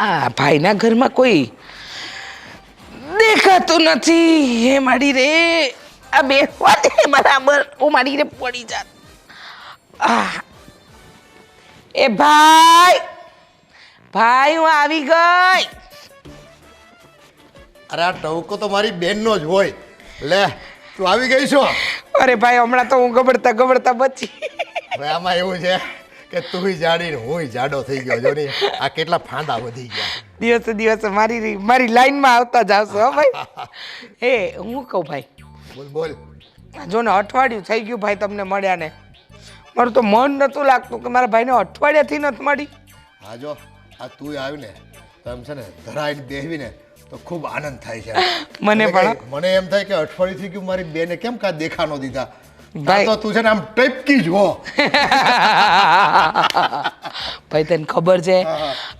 આ ભાઈના ઘરમાં કોઈ દેખાતું નથી. હે માડી રે, આ બેસવા દે બરાબર. હું માડી રે પડી જાત. એ ભાઈ, ભાઈ હું આવી ગઈ. અરે આ ટવકો તો મારી બેનનો જ હોય. લે તું આવી ગઈ છો? અરે ભાઈ હમણાં તો હું ગબડતા ગબડતા બચી. ભાઈ આમાં એવું છે કે તું જાડીને હું જાડો થઈ ગયો. જો ને આ કેટલા ફાંદા વધી ગયા. દિવસે દિવસે મારી લાઈનમાં આવતા જ આવશો હો ભાઈ. એ હું કહું ભાઈ, બોલ બોલ. જો ને અઠવાડિયું થઈ ગયું ભાઈ તમને મળ્યા ને. મારું તો મન નતું લાગતું કે મારા ભાઈને અઠવાડિયાથી નથી મળી. હા જો આ તું આવી ને તો એમ છે ને ધરાઈને બેહવી ને તો ખૂબ આનંદ થાય છે. મને પણ મને એમ થાય કે અઠવાડિયું થઈ ગયું મારી બેને કેમ કાંઈ દેખા ન દીધા. ભાઈ તો તું છે ને આમ ટપકી જ હો. ભાઈ તને ખબર છે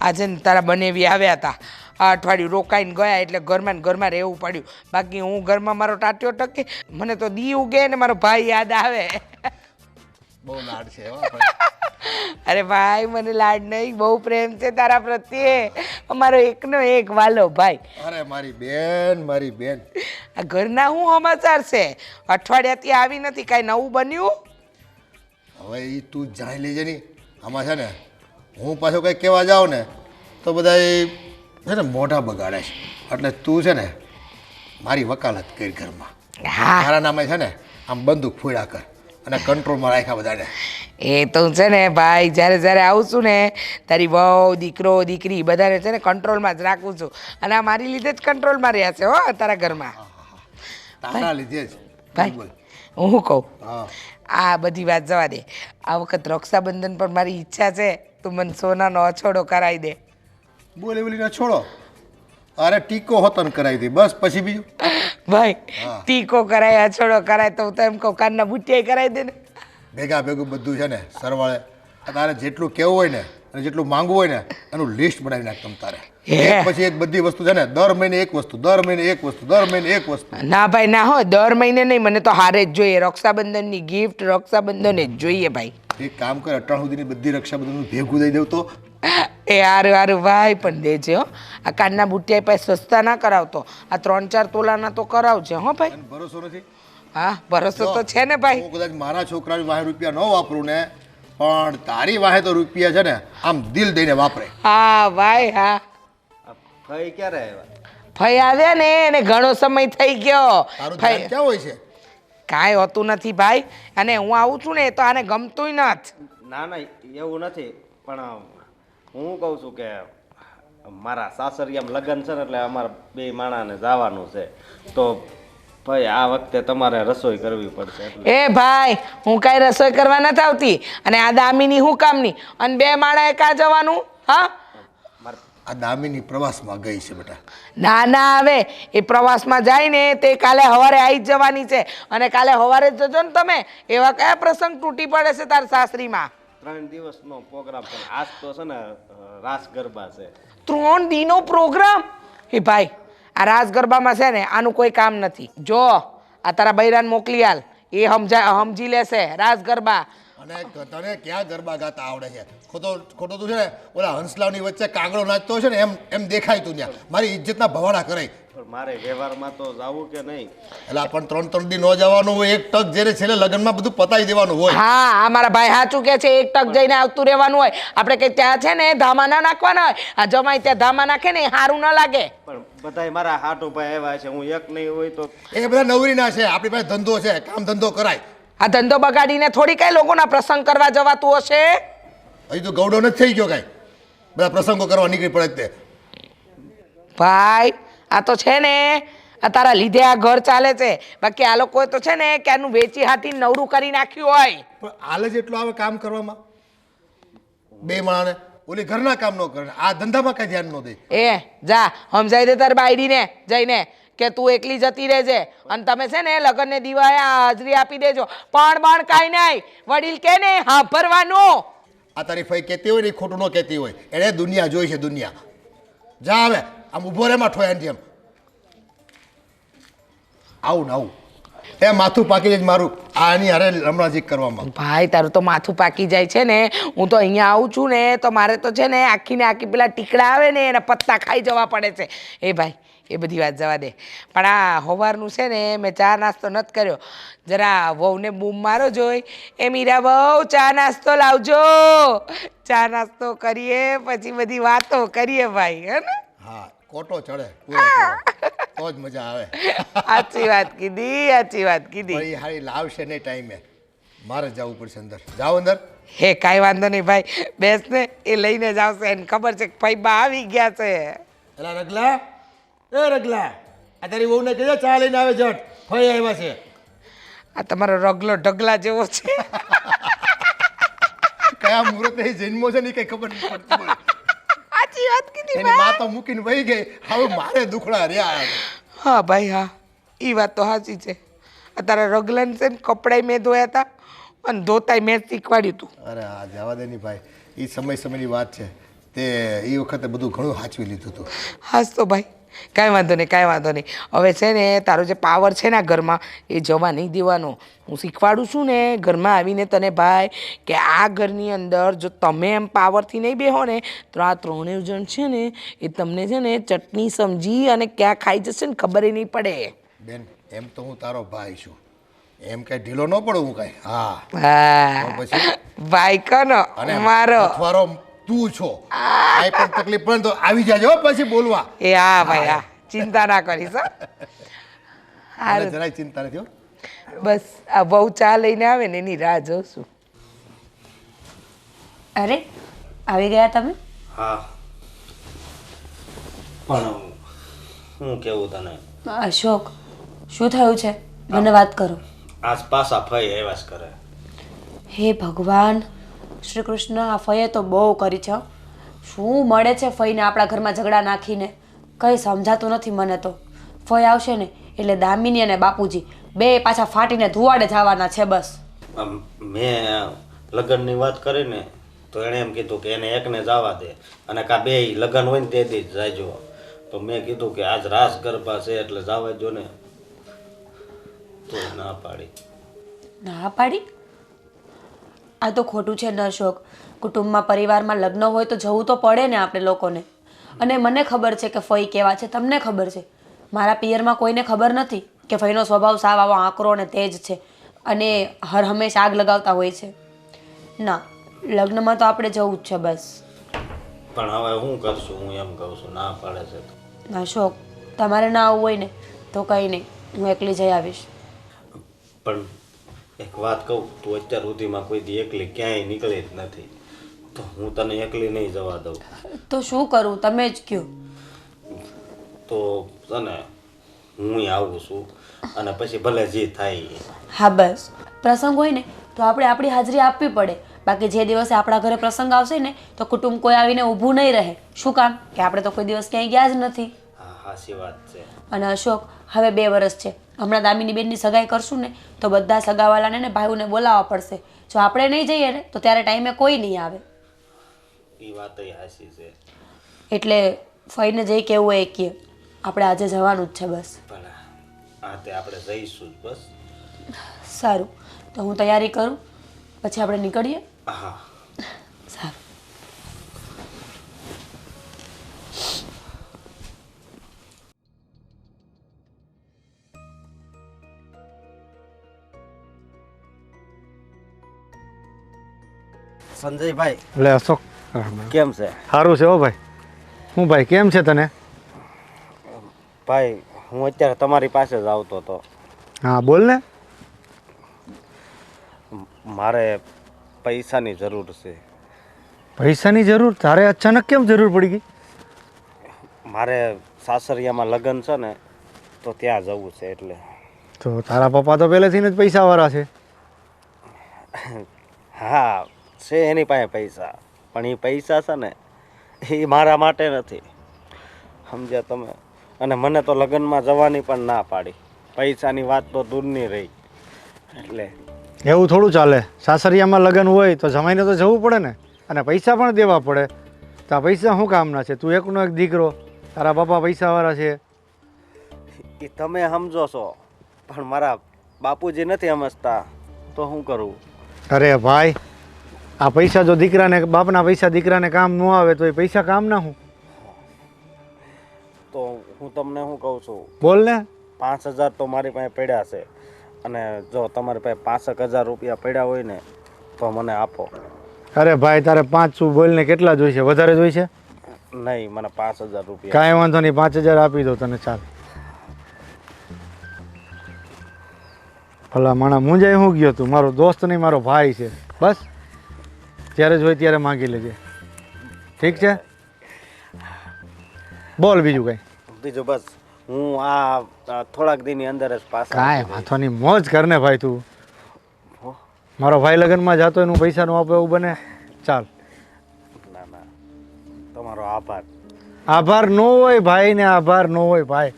આજે ને તારા બનેવી આવ્યા હતા. આ અઠવાડિયું રોકાઈને ગયા એટલે ઘરમાં ને ઘરમાં રહેવું પડ્યું. બાકી હું ઘરમાં મારો ટાટ્યો ટકે મને તો દી ઉગે ને મારો ભાઈ યાદ આવે. બહુ લાડ છે હો ભાઈ. અરે ભાઈ મને લાડ નહીં, બહુ પ્રેમ છે તારા પ્રત્યે. અમારો એકનો એક વાલો ભાઈ. અરે મારી બેન, મારી બેન. આ ઘરના શું સમાચાર છે? અઠવાડિયાથી આવી નથી, કાંઈ નવું બન્યું? હવે એ તું જાણી લેજે ની. આમાં છે ને હું પાછો કંઈક કહેવા જાઉં ને તો બધા છે ને મોઢા બગાડે છે. એટલે તું છે ને મારી વકાલત કરી ઘરમાં. હા મારા નામે છે ને આમ બંદૂક ફોડ્યા કર અને કંટ્રોલમાં રાખ્યા બધાને. એ તો છે ને ભાઈ, જ્યારે જ્યારે આવું છું ને તારી વહુ દીકરો દીકરી બધાને છે ને કંટ્રોલમાં જ રાખું છું. અને આ મારી લીધે જ કંટ્રોલમાં રહ્યા છે હો તારા ઘરમાં. તારા લીધે જ. ભાઈ હું શું કહું, હા આ બધી વાત જવા દે. આ વખત રક્ષાબંધન પર મારી ઈચ્છા છે તું મને સોનાનો અછોડો કરાવી દે. બોલ એવલીને છોડો. અરે ટીકો હોતન કરાવી દે બસ. પછી બીજું ભાઈ હા. ટીકો કરાય અછોડો કરાય તો હું તો એમ કહું કાનના બુટિયા કરાવી દે ને. ભેગા ભેગું બધું છે ને સરવાળે તારે જેટલું કહેવું હોય ને અને જેટલું માંગવું હોય ને એનું લિસ્ટ બનાવી નાખ તમ તારે. એક પછી એક બધી વસ્તુ છે ને દર મહિને એક વસ્તુ, દર મહિને એક વસ્તુ, દર મહિને એક વસ્તુ. ના ભાઈ ના હોય, દર મહિને નહીં, મને તો હારે જ જોઈએ. રક્ષાબંધનની ગિફ્ટ રક્ષાબંધને જ જોઈએ ભાઈ. એક કામ કર, અટાણ સુધીની બધી રક્ષાબંધનનું ભેગું દઈ દઉં તો. એ હારું હારું ભાઈ પણ દેજે હો. આ કાનના બુટિયા પાસે સસ્તા ના કરાવતો, આ 3-4 તોલાના તો કરાવજે હો ભાઈ. તને ભરોસો નથી? હા ભરોસો તો છે ને ભાઈ. હું કદાચ મારા છોકરાની વાહે રૂપિયા ન વાપરું ને પણ તારી વાહે તો રૂપિયા છે ને આમ દિલ દઈને વાપરે. હા ભાઈ હા. ભાઈ ક્યારે આવ્યા? ફઈ આવ્યા ને એને ઘણો સમય થઈ ગયો. તારું ફઈ ધ્યાન ક્યાં હોય છે? કાંઈ હોતું નથી ભાઈ. અને હું આવું છું ને તો આને ગમતુંય નથી. ના ના એવું નથી, પણ હું કહું છું કે મારા સાસરિયામાં લગ્ન છે ને એટલે અમારા બે માણાને જવાનું છે. તો ભાઈ આ વખતે તમારે રસોઈ કરવી પડશે. એટલે એ ભાઈ હું કાંઈ રસોઈ કરવા નથી આવતી. અને આ દામીની હું કામની? અને 2 માણાએ કાં જવાનું? હા આ દામિની પ્રવાસમાં ગઈ છે બેટા. ના ના આવે એ પ્રવાસમાં જાય ને તે કાલે સવારે આવી જ જવાની છે. અને કાલે સવારે જ જજો ને તમે. એવા કયા પ્રસંગ તૂટી પડે છે તાર સાસરીમાં? 3 દિવસનો પ્રોગ્રામ છે. આજ તો છે ને રાસ ગરબા છે. 3 દીનો પ્રોગ્રામ? એ ભાઈ આ રાસ ગરબામાં છે ને આનું કોઈ કામ નથી. જો આ તારા બૈરાને મોકલી આલ, એ સમજી લેશે રાસ ગરબા. અને તને ક્યાં ગરબા ગાતા આવડે છે? ખોટો તું છે ને ઓલા હંસલાવની વચ્ચે કાગડો નાચતો છે ને એમ દેખાય તું ત્યાં. મારી ઇજ્જતના ભવાડા કરાય. પણ મારે વ્યવહારમાં તો જવું કે નહીં? એટલે પણ 3 દી ન જવાનું હોય. એક ટક જેને છેલ્લે લગ્નમાં બધું પતાવી દેવાનું હોય. હા આ મારા ભાઈ સાચું કે છે. એક ટક જઈને આવતું રહેવાનું હોય. આપણે કઈ ત્યાં છે ને ધામા ના નાખવાના હોય. આ જમાઈ ત્યાં ધામા નાખે ને એ સારું ન લાગે. પણ બધાય મારા હાટુ ભાઈ આવ્યા છે, હું એક નહીં હોય તો એ બધા નવરીના છે. આપણી પાસે ધંધો છે, કામ ધંધો કરાય. આ ધંધો બગાડીને થોડી કઈ લોકોના પ્રસંગ કરવા જવાતું હશે. હજી તો ગૌડો નથી થઈ ગયો કાંઈ. બધા પ્રસંગો કરવા નીકળી પડે તે. ભાઈ આ તો છે ને આ તારા લીધે આ ઘર ચાલે છે. બાકી આ લોકોએ તો છે ને કે આનું વેચી હાથી નવરું કરી નાખ્યું હોય. પણ હાલ જ એટલું આવે કામ કરવામાં. 2 માણાને ઓલી ઘરના કામ ન કરે, આ ધંધામાં કાંઈ ધ્યાન ન દે. એ જા સમજાઈ દે તાર બાયડીને જઈને કે તું એકલી જતી રહેજે. અને તમે છે ને લગ્નને દિવાળે હાજરી આપી દેજો. પણ કાંઈ નહીં, વડીલ કે ને હા ભરવાનું. આ તારી ફઈ કહેતી હોય ને એ ખોટું ન કહેતી હોય. એણે દુનિયા જોઈ છે, દુનિયા. જા હવે આમ ઊભો રે માં ઠોયાનથી એમ. આવું ને આવું. એ માથું પાકી જાય છે મારું આની હારે હમણાં કરવામાં. ભાઈ તારું તો માથું પાકી જાય છે ને. હું તો અહીંયા આવું છું ને તો મારે તો છે ને આખી ને આખી પેલા ટીકડા આવે ને એના પત્તા ખાઈ જવા પડે છે. એ ભાઈ એ બધી વાત જવા દે, પણ આ સવારનું છે ને મેં ચા નાસ્તો નથી કર્યો. જરા વહુને બૂમ મારો જોઈ, એ મીરા વહુ ચા નાસ્તો લાવજો. ચા નાસ્તો કરીએ પછી બધી વાતો કરીએ ભાઈ, હે ને? હા, કોટો ચડે પૂરેપૂરો. તો જ મજા આવે. સાચી વાત કીધી, સાચી વાત કીધી. પણ એ હારી લાવશે નહીં ટાઈમે, મારે જવું પડશે અંદર. જાઓ અંદર. હે કાંઈ વાંધો નહીં ભાઈ, બેસ ને, એ લઈને જ આવશે. એને ખબર છે કે ફઈબા આવી ગયા છે. એલા રગલા, એ રગલા, આ તારી વહુને કહેજો ચા લઈને આવે ઝટ. ફઈ આવ્યા છે. આ તમારો રગલો ઢગલા જેવો છે. કયા મુહૂર્તે જન્મો છે ને કઈ ખબર નહીં પડતી હોય. સાચી વાત કીધી એની માં તો મૂકીને વહી ગઈ, હવે મારે દુખડા રહ્યા. હા ભાઈ હા, એ વાત તો સાચી છે. તારા રગલાને છે ને કપડાય મેં ધોયા હતા અને ધોતાય મેં જ શીખવાડ્યું હતું. અરે આ જવા દે ની ભાઈ, એ સમયની વાત છે. તે એ વખતે બધું ઘણું સાચવી લીધું હતું. હાસ તો ભાઈ, કાંઈ વાંધો નહીં, કાંઈ વાંધો નહીં. હવે છે ને તારો જે પાવર છે ને આ ઘરમાં એ જવા નહીં દેવાનો. હું શીખવાડું છું ને ઘરમાં આવીને તને ભાઈ, કે આ ઘરની અંદર જો તમે એમ પાવરથી નહીં બેહો ને તો આ ત્રણેય જણ છે ને એ તમને છે ને ચટણી સમજી અને ક્યાં ખાઈ જશે ને ખબર નહીં પડે. બેન, એમ તો હું તારો ભાઈ છું, એમ કઈ ઢીલો ન પડું હું કઈ. હા હા તો પછી ભાઈ કનો અને મારો અથવારો તું છો. કાંઈ પણ તકલીફ પડે તો આવી જાજો હો પછી બોલવા. એ હા ભાઈ હા, ચિંતા ના કરીશ હો. મને હારું, જરાય ચિંતા નથી હો. બસ આ બહુ ચા લઈને આવે ને એની રાહ જોઉં છું. અરે આવી ગયા તમે? હા, પણ હું કેવું તને, અશોક, શું થયું છે? મને વાત કરો. આજ પાછા ફઈ આવ્યા જ કરે. હે ભગવાન શ્રી કૃષ્ણ, આ ફઈએ તો બહુ કરી છે હો. શું મળે છે ફઈને આપણા ઘરમાં ઝઘડા નાખીને? કંઈ સમજાતું નથી મને તો. ફઈ આવશે ને એટલે દામિની અને બાપુજી બે પાછા ફાટીને ધુવાડે જવાના છે બસ. મેં લગ્નની વાત કરીને તો એણે એમ કીધું કે એને એકને જવા દે અને કાં બે લગ્ન હોય ને તે દી જ જાયજો. તો મેં કીધું કે આજ રાસ ગરબા છે એટલે જવા જો ને, તો ના પાડી. ના પાડી? આ તો ખોટું છે ને અશોક. કુટુંબમાં પરિવારમાં લગ્ન હોય તો જવું તો પડે ને આપણે લોકોને. અને મને ખબર છે કે ફઈ કેવા છે, તમને ખબર છે. મારા પિયરમાં કોઈને ખબર નથી કે ફઈનો સ્વભાવ સાવ આવો આકરો અને તેજ છે અને હર હંમેશા આગ લગાવતા હોય છે. ના, લગ્નમાં તો આપણે જવું જ છે બસ. પણ હવે હું કરશું? હું એમ કહું છું, ના પાડે છે તો. અશોક, તમારે ના આવવું હોય ને તો કંઈ નહીં, હું એકલી જઈ આવીશ. પણ એક વાત કહું, તું અત્યાર સુધીમાં કોઈ દી એકલી ક્યાંય નીકળી જ નથી, તો હું તને એકલી નહીં જવા દઉં. તો શું કરું તમે જ કહો. તો તને હું આવું છું અને પછી ભલે જે થાય એ. હા બસ, પ્રસંગ હોય ને તો આપણે આપણી હાજરી આપવી પડે. બાકી જે દિવસે આપણા ઘરે પ્રસંગ આવશે ને તો કુટુંબ કોઈ આવીને ઊભું નહીં રહે. શું કામ? કે આપણે તો કોઈ દિવસ ક્યાંય ગયા જ નથી. હા, સાચી વાત છે. અને અશોક, હવે 2 વર્ષ છે. હમણાં દામિની બેનની સગાઈ કરશું ને તો બધા સગાવાલાને ને ભાઈઓને બોલાવવા પડશે. જો આપણે નહીં જઈએ ને તો ત્યારે ટાઈમે કોઈ નહીં આવે. એ વાત સાચી છે. એટલે ફઈને જઈ કેવું હોય એ કહે. આપણે આજે જવાનું જ છે બસ. ભલે, હા તે આપણે જઈશું જ બસ. સારું, તો હું તૈયારી કરું પછી આપણે નીકળીએ. હા, સારું. સંજયભાઈ એટલે અશોક, કેમ છે? સારું છે હો ભાઈ. હું ભાઈ કેમ છે તને? ભાઈ હું અત્યારે તમારી પાસે જ આવતો હતો. હા બોલ ને. મારે પૈસાની જરૂર છે. પૈસાની જરૂર? તારે અચાનક કેમ જરૂર પડી ગઈ? મારે સાસરિયામાં લગ્ન છે ને તો ત્યાં જવું છે એટલે. તો તારા પપ્પા તો પહેલેથી જ પૈસાવાળા છે. હા છે એની પાસે પૈસા, પણ એ પૈસા છે ને એ મારા માટે નથી, સમજ્યા તમે? અને મને તો લગ્નમાં જવાની પણ ના પાડી. પૈસાની વાત તો દૂરની રહી. એટલે એવું થોડું ચાલે. સાસરિયામાં લગ્ન હોય તો જમાઈને તો જવું પડે ને, અને પૈસા પણ દેવા પડે. તો આ પૈસા શું કામના છે? તું એકનો એક દીકરો, તારા પપ્પા પૈસાવાળા છે. એ તમે સમજો છો, પણ મારા બાપુજી નથી સમજતા તો શું કરું? અરે ભાઈ, આ પૈસા જો દીકરાને, બાપના પૈસા દીકરાને કામ ન આવે તો એ પૈસા કામ ના હું? તો હું તમને શું કહું છું, બોલ ને. 5,000 તો મારી પાસે પડ્યા છે, અને જો તમારી પાસે 65,000 રૂપિયા પડ્યા હોય ને તો મને આપો. અરે ભાઈ, તારે 5 શું બોલને કેટલા જોઈશે? વધારે જોઈશે? નહીં, મને 5,000 રૂપિયા. કાંઈ વાંધો નહીં, 5,000 આપી દો તને. ચાલ. ભલા માણા મુંજાઈ હું ગયો તું? મારો દોસ્ત નહીં, મારો ભાઈ છે. બસ જ્યારે જોઈ ત્યારે માગી લેજે, ઠીક છે? બોલ બીજું કંઈ. બીજું બસ હું આ થોડાક દિનની અંદર જ પાછા. કાંઈ વાંધો નહીં, મોજ કરને ભાઈ તું. મારો ભાઈ લગ્નમાં જાતો એનું પૈસા નું આપે એવું બને? ચાલ. ના ના, તમારો આભાર. આભાર ન હોય ભાઈ ને, આભાર ન હોય ભાઈ.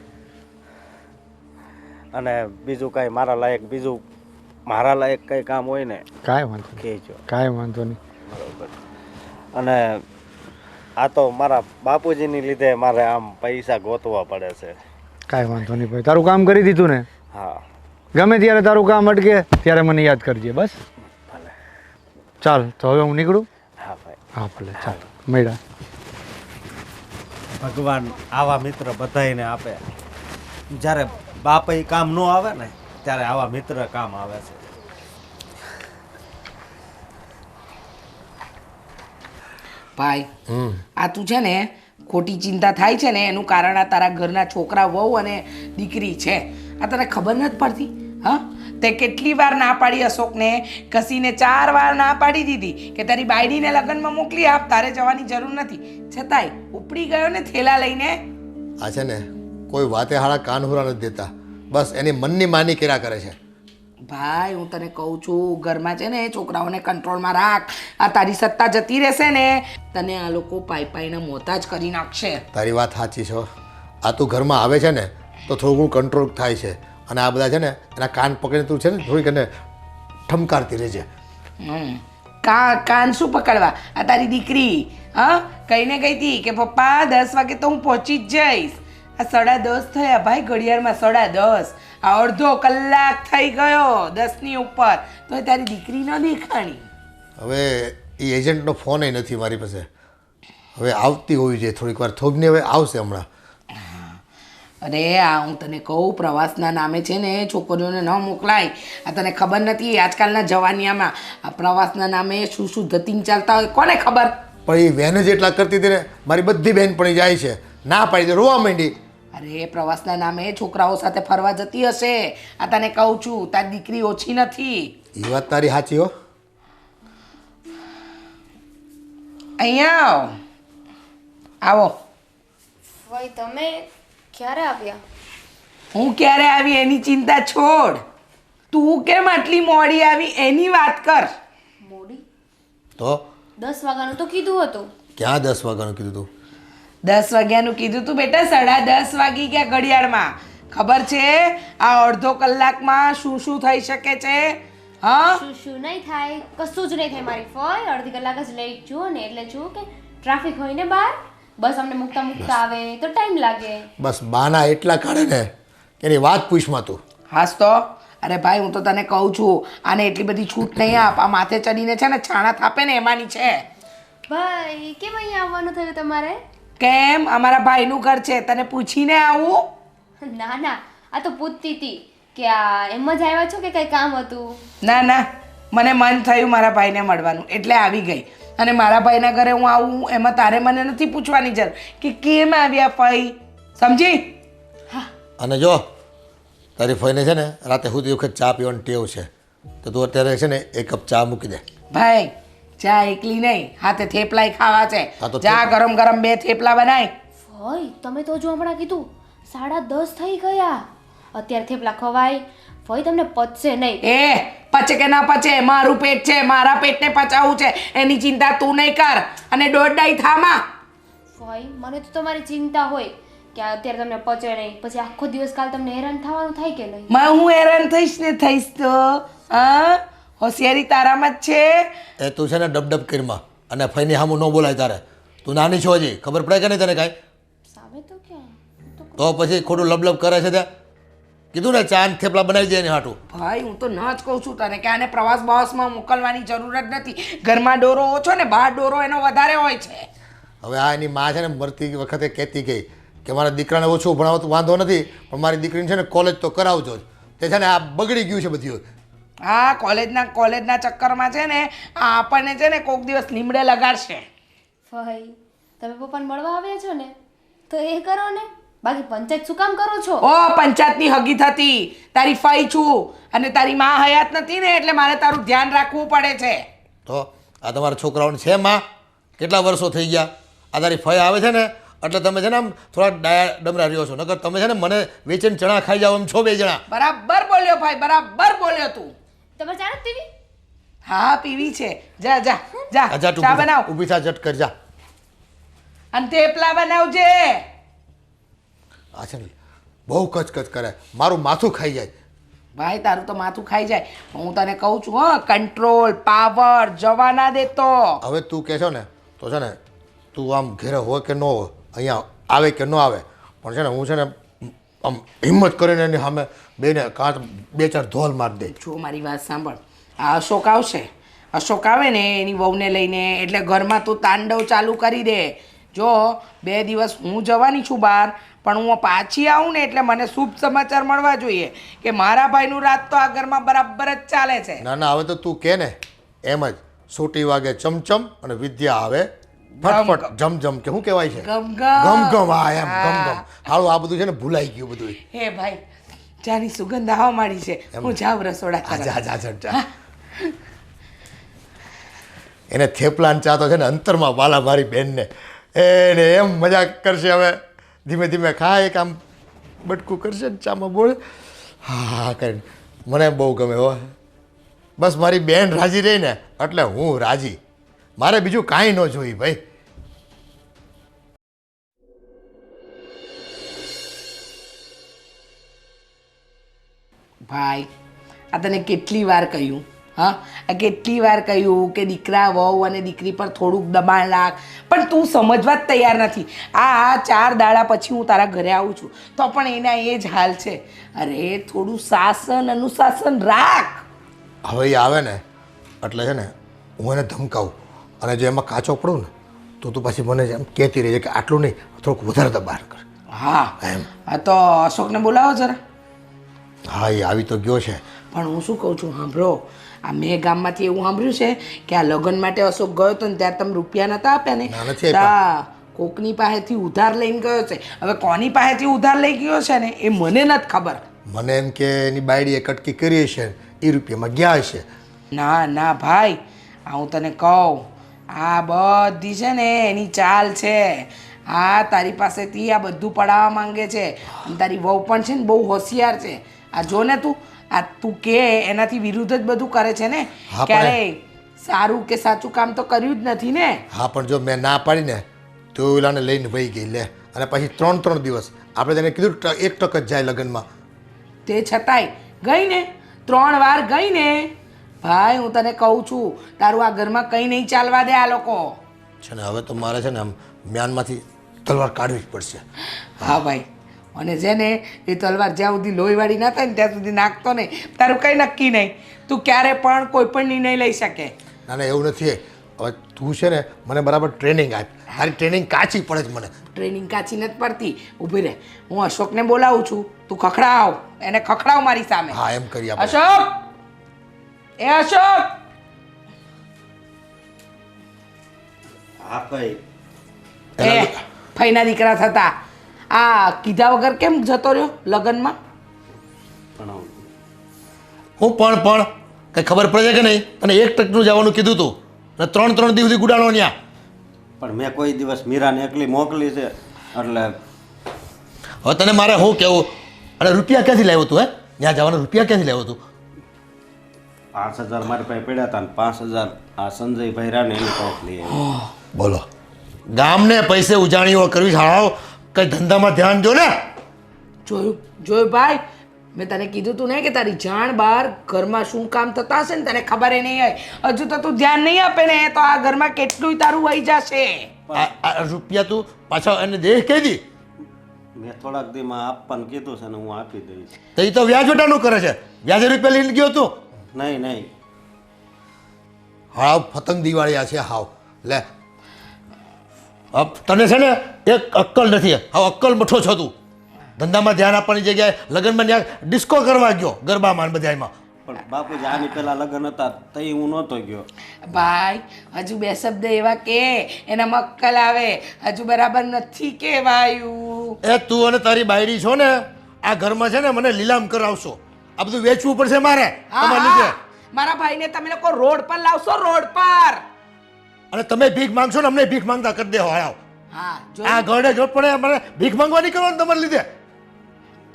અને બીજું કાંઈ મારા લાયક કંઈ કામ હોય ને કાંઈ વાંધો નહીં, કહેજો. કાંઈ વાંધો નહીં. બરોબર. અને આ તો મારા બાપુજીની લીધે મારે આમ પૈસા ગોતવા પડે છે. કાંઈ વાંધો નહીં ભાઈ, તારું કામ કરી દીધું ને? હા. ગમે ત્યારે તારું કામ અટકે ત્યારે મને યાદ કરજે. બસ ભલે. ચાલ તો હવે હું નીકળું. હા ભાઈ. હા ભલે, ચાલ મળ્યા. ભગવાન આવા મિત્ર બધાયને આપે. જ્યારે બાપે કામ ન આવે ને ત્યારે આવા મિત્ર કામ આવે છે. ભાઈ, આ તું છે ને ખોટી ચિંતા થાય છે ને એનું કારણ આ તારા ઘરના છોકરા વહુ અને દીકરી છે. આ તને ખબર નથી પડતી? હા, તે કેટલી વાર ના પાડી અશોકને, કસીને 4 વાર ના પાડી દીધી કે તારી બાયડીને લગ્નમાં મોકલી આપ, તારે જવાની જરૂર નથી. છતાંય ઉપડી ગયો ને થેલા લઈને. આ છે ને કોઈ વાતે હાળા કાન હુરા નથી દેતા, બસ એની મનની માની કર્યા કરે છે. ભાઈ, હું તને કહું છું, ઘરમાં છે ને છોકરાઓને કંટ્રોલમાં રાખ. આ તારી સત્તા જતી રહેશે ને તને આ લોકો પાઈના મોતા જ કરી નાખશે. તારી વાત સાચી છે. આ તું ઘરમાં આવે છે ને તો થોડું કંટ્રોલ થાય છે, અને આ બધા છે ને એના કાન પકડીને તું છે ને થોડીક એને ઠમકારતી રહેજે. કાન શું પકડવા? આ તારી દીકરી હા કહીને ગઈ હતી કે પપ્પા 10 વાગે તો હું પહોંચી જ જઈશ. આ 10:30 થયા ભાઈ, ઘડિયાળમાં 10:30. આ અડધો કલાક થઈ ગયો 10ની ઉપર, તો તારી દીકરી ન દેખાણી. હવે એ એજન્ટનો ફોન નથી મારી પાસે. હવે આવતી હોવી જોઈએ થોડીક વાર, થોડીને હવે આવશે હમણાં. અરે આ હું તને કહું, પ્રવાસના નામે છે ને છોકરીઓને ન મોકલાય. આ તને ખબર નથી આજકાલના જવાનિયામાં આ પ્રવાસના નામે શું શું ધતિંગ ચાલતા હોય કોને ખબર? પણ એ બહેન જ એટલા કરતી હતી ને, મારી બધી બહેનપણી જાય છે, ના પાડી દે, રોવા માંડી. અરે પ્રવાસના નામે છોકરાઓ સાથે ફરવા જતી હશે. આ તને કહું છું, તારી દીકરી ઓછી નથી. એ વાત તારી સાચી હો. અહીંયા આવો. ભાઈ તમે ક્યારે આવ્યા? હું ક્યારે આવી એની ચિંતા છોડ, તું કેમ આટલી મોડી આવી એની વાત કર. મોડી? તો 10 વાગ્યાનું તો કીધું હતું. ક્યાં 10 વાગ્યાનું કીધું તું? 10 વાગ્યાનું કીધું તું બેટા, 10:30 વાગી ગયા ઘડિયાળમાં. ખબર છે આ અડધો કલાકમાં શું શું થઈ શકે છે? હા, શું નહીં થાય, કશું જ નહીં થાય મારી ફોય. અડધી કલાક જ લેટ જુઓ ને એટલે જુઓ કે ટ્રાફિક હોય ને બહાર, બસ અમને મૂકતા આવે તો ટાઈમ લાગે. બસ બાના એટલા કાઢે ને એની વાત પૂછમાં તું. હાસ તો. અરે ભાઈ, હું તો તને કહું છું, આને એટલી બધી છૂટ નહીં આપ. આ માથે ચડીને છે ને છાણા થાપે ને એમાંની છે. ભાઈ કેમ અહીંયા આવવાનું થયું તમારે? કેમ? અમારા ભાઈનું ઘર છે, તને પૂછીને આવું? ના ના, આ તો પૂછતી હતી કે આ એમ જ આવ્યા છો કે કંઈ કામ હતું? ના ના, મને મન થયું મારા ભાઈને મળવાનું એટલે આવી ગઈ. અને મારા ભાઈના ઘરે હું આવું એમાં તારે મને નથી પૂછવાની જરૂર કે કેમ આવ્યા ભાઈ. સમજી? અને જો તારી ફઈને છે ને રાતે સુધી વખત ચા પીવાની ટેવ છે, તો તું અત્યારે છે ને 1 કપ ચા મૂકી દે. ભાઈ, ચા એકલી નહીં, હાથે થેપલાય ખાવા છે. હા તો ચા ગરમ ગરમ 2 થેપલા બનાય. ભાઈ તમે તો જો હમણાં કીધું 10:30 થઈ ગયા, અત્યારે થેપલા ખવાય? ભાઈ તમને પચશે નહીં. એ પચે કે ના પચે, મારું પેટ છે, મારા પેટને પચાવવું છે, એની ચિંતા તું નહીં કર. અને દોડાઈ થામાં. ભાઈ મને તો તમારી ચિંતા હોય કે અત્યારે તમને પચે નહીં, પછી આખો દિવસ કાલ તમને હેરાન થવાનું થાય કે નહીં? હું હેરાન થઈશ ને થઈશ તો હા, હોશિયારી તારામાં જ છે. એ તું છે ને ડબડબ કરીમાં, અને ફઈની સામું ન બોલાય તારે. તું નાની છો હજી, ખબર પડે કે નહીં તને કાંઈ? સામે તો ક્યાં તો પછી ખોટું લબલબ કરે છે ત્યાં. કીધું ને ચા ને થેપલા બનાવી દે એને હાટું. ભાઈ હું તો ન જ કહું છું તને કે આને પ્રવાસ બવાસમાં મોકલવાની જરૂર જ નથી. ઘરમાં ડોરો ઓછો ને બહાર ડોરો એનો વધારે હોય છે. હવે આ એની માં છે ને મરતી વખતે કહેતી ગઈ કે મારા દીકરાને ઓછું ભણાવતું વાંધો નથી, પણ મારી દીકરીને છે ને કોલેજ તો કરાવજો જ. તે છે ને આ બગડી ગયું છે બધું. હા કોલેજના ચક્કરમાં છે ને આ આપણને છે ને કોક દિવસ લીમડે લગાડશે. ફઈ તમે પપ્પાને મળવા આવ્યા છો ને તો એ કરો ને, બાકી પંચાયત શું કામ કરો છો? ઓ પંચાયતની હગી થતી તારી ફઈ છું અને તારી માં હયાત નથી ને એટલે મારે તારું ધ્યાન રાખવું પડે છે. તો આ તમારા છોકરાઓને છે માં કેટલા વર્ષો થઈ ગયા. આ તારી ફઈ આવે છે ને એટલે તમે છે ને આમ થોડા ડાયા ડમરા રહ્યો છો, નકર તમે છે ને મને વેચીને ચણા ખાઈ જાવ એમ છો 2 જણા. બરાબર બોલ્યો ભાઈ, બરાબર બોલ્યો તું. તમે ચા નથી પીવી? હા પીવી છે. જા જા જા આજા તું ચા બનાવ ઊભી થા ઝટ કર જા. અને થેપલા બનાવજે. આ છે ને બહુ કચકચ કરે, મારું માથું ખાઈ જાય. ભાઈ તારું તો માથું ખાઈ જાય. હું તને કહું છું હા, કંટ્રોલ પાવર જવા ના દેતો. હવે તું કહે છો ને તો છે ને તું આમ ઘેરે હોય કે ન હોય, અહીંયા આવે કે ન આવે, પણ છે ને હું છે ને આમ હિંમત કરીને એની સામે બેને કાંચ 2-4 ધોલ મારી દે. જો મારી વાત સાંભળ, આ અશોક આવશે, અશોક આવે ને એની વહુને લઈને એટલે ઘરમાં તું તાંડવ ચાલુ કરી દે. જો 2 દિવસ હું જવાની છું બહાર, પણ હું પાછી આવું ને એટલે મને શુભ સમાચાર મળવા જોઈએ કે મારા ભાઈનું રાત તો આ ઘરમાં બરાબર જ ચાલે છે. ના ના હવે તો તું કહે ને એમ જ સોટી વાગે ચમચમ અને વિદ્યા આવે ફટફટ જમજમ કે શું કહેવાય છે? ગમગમ. ગમ હા એમ ગમ. હાલું આ બધું છે ને ભૂલાઈ ગયું બધું. હે ભાઈ ચાની સુગંધ આવવા માંડી છે, હું જાઉં રસોડા આ તરફ. જા જા જા. એને થેપલા ને ચા તો છે ને અંતરમાં વાલા મારી બેનને એને એમ મજાક કરશે. હવે ધીમે ધીમે ખાય કે આમ બટકું કરશે ને ચામાં બોલે હા કરીને મને બહુ ગમે હો. બસ મારી બેન રાજી રહી ને એટલે હું રાજી, મારે બીજું કાંઈ ન જોઈ ભાઈ. ભાઈ આ તને કેટલી વાર કહ્યું, હા આ કેટલી વાર કહ્યું કે દીકરા વહુ અને દીકરી પર થોડુંક દબાણ રાખ, પણ તું સમજવા જ તૈયાર નથી. આ 4 દાડા પછી હું તારા ઘરે આવું છું તો પણ એના એ જ હાલ છે. અરે થોડું શાસન અનુશાસન રાખ. હવે એ આવે ને એટલે છે ને હું એને ધમકાવું, અને જો એમાં કાચો પડું ને તો તું પછી મને એમ કહેતી રહી છે કે આટલું નહીં થોડુંક વધારે દબાણ કર. હા એમ. હા તો અશોકને બોલાવો જરા. હા એ આવી તો ગયો છે. પણ હું શું કહું છું સાંભળો, આ મેં ગામમાંથી એવું સાંભળ્યું છે કે આ લગ્ન માટે અશોક ગયો હતો ને ત્યારે તમે રૂપિયા નતા આપ્યા ને, ના, નથી આપ્યા. કોકની પાસેથી ઉધાર લઈને ગયો છે. હવે કોની પાસેથી ઉધાર લઈ ગયો છે ને એ મને નથી ખબર. મને એમ કે એની બાયડીએ કટકી કરી હશે, એ રૂપિયામાં ગયા હશે. ના ના ભાઈ, આ હું તને કહું, આ બધી છે ને એની ચાલ છે. હા તારી પાસેથી આ બધું પડાવવા માંગે છે, અને તારી વહુ પણ છે ને બહુ હોશિયાર છે. આ જો ને તું કે એનાથી વિરુદ્ધ જ બધું કરે છે ને. હા, પણ ક્યારે સારું કે સાચું કામ તો કર્યું જ નથી ને. હા પણ જો મેં ના પાડીને તો ઓલાને લઈને વહી ગઈ લે, અને પછી 3 દિવસ આપણે તેને કીધું 1 ટક જ જાય લગ્નમાં. તે છતાંય ગઈ ને, 3 વાર ગઈ ને. ભાઈ હું તને કહું છું તારું આ ઘરમાં કંઈ નહીં ચાલવા દે આ લોકો. છે ને હવે તો મારે છે ને આમ મ્યાનમાંથી તલવાર કાઢવી જ પડશે. હા ભાઈ, અને છે ને એ તલવાર જ્યાં સુધી લોહીવાળી ના થાય ને ત્યાં સુધી નાખતો નહીં. તારું કંઈ નક્કી નહીં, તું ક્યારે પણ કોઈ પણ નિર્ણય લઈ શકે. ના ના એવું નથી. હવે તું છે ને મને બરાબર ટ્રેનિંગ આપ. તારી ટ્રેનિંગ કાચી પડે છે મને. ટ્રેનિંગ કાચી નથી પડતી. ઊભી રહે, હું અશોકને બોલાવું છું, તું ખખડાવ, એને ખખડાવ મારી સામે. હા એમ કરી આપણે. અશોક, એ અશોક. હા ભાઈ. એ ફઈના દીકરા થતા આ કીધા વગર કેમ જતો રહ્યો લગ્નમાં? પણ હું પણ કંઈ ખબર પડે છે કે નહીં? અને 1 ટકનું જવાનું કીધું તું અને 3 દિવસ સુધી ગુડાણો ન્યા. પણ મેં કોઈ દિવસ મીરાને એકલી મોકલી છે એટલે હવે તને મારે શું કહેવું? અને રૂપિયા ક્યાંથી લાવ્યો તું? ત્યાં જવાના રૂપિયા ક્યાંથી લાવ્યો તું? 5000 મારી પાસે પડ્યા હતા ને 5000 આ સંજયભાઈ રાને એની પાસે લઈ આવ્યો. બોલો, ગામને પૈસે ઉજાણીઓ કરવી સાળાઓ, કઈ ધંધામાં ધ્યાન જો ને. જોયું ભાઈ, મેં તને કીધું તું ને કે તારી જાણ બહાર ઘરમાં શું કામ થતા હશે ને તને ખબર એ નહીં હોય. હજુ તો તું ધ્યાન નહીં આપે ને તો આ ઘરમાં કેટલું તારું વહી જશે. આ રૂપિયા તું પાછા એને દેખ કહી દી. મેં થોડાક દીમાં આપવાનું કીધું છે ને હું આપી દઈશ. તો એ તો વ્યાજ વેટાનું કરે છે, વ્યાજે રૂપિયા લઈને ગયો તું. નહીં નહીં, હાવ પતંગ દિવાળીયા છે હાવ. લે તને છે ને એક અક્કલ નથી, હાવ અક્કલ મઠો છો તું. ધંધામાં ધ્યાન આપવાની જગ્યાએ લગ્નમાં ત્યાં ડિસ્કો કરવા ગયો, ગરબામાં ને બધામાં. પણ બાપુજી આની પહેલા લગ્ન હતા તઈ હું નહોતો ગયો. ભાઈ હજુ બે શબ્દ એવા કે એનામાં અક્કલ આવે, હજુ બરાબર નથી કહેવાયું. એ તું અને તારી બાયડી છો ને, આ ઘરમાં છે ને મને લીલામ કરાવશો. આ બધું વેચવું પડશે મારે તમારા લીધે. મારા ભાઈને તમે લોકો રોડ પર લાવશો, રોડ પર. અને તમે ભીખ માંગશો ને અમને ભીખ માંગતા કરી દે હળાવ. હા જો આ ગરડે જોત પડે મને ભીખ માંગવાની કરવાનું તમારે લીધે.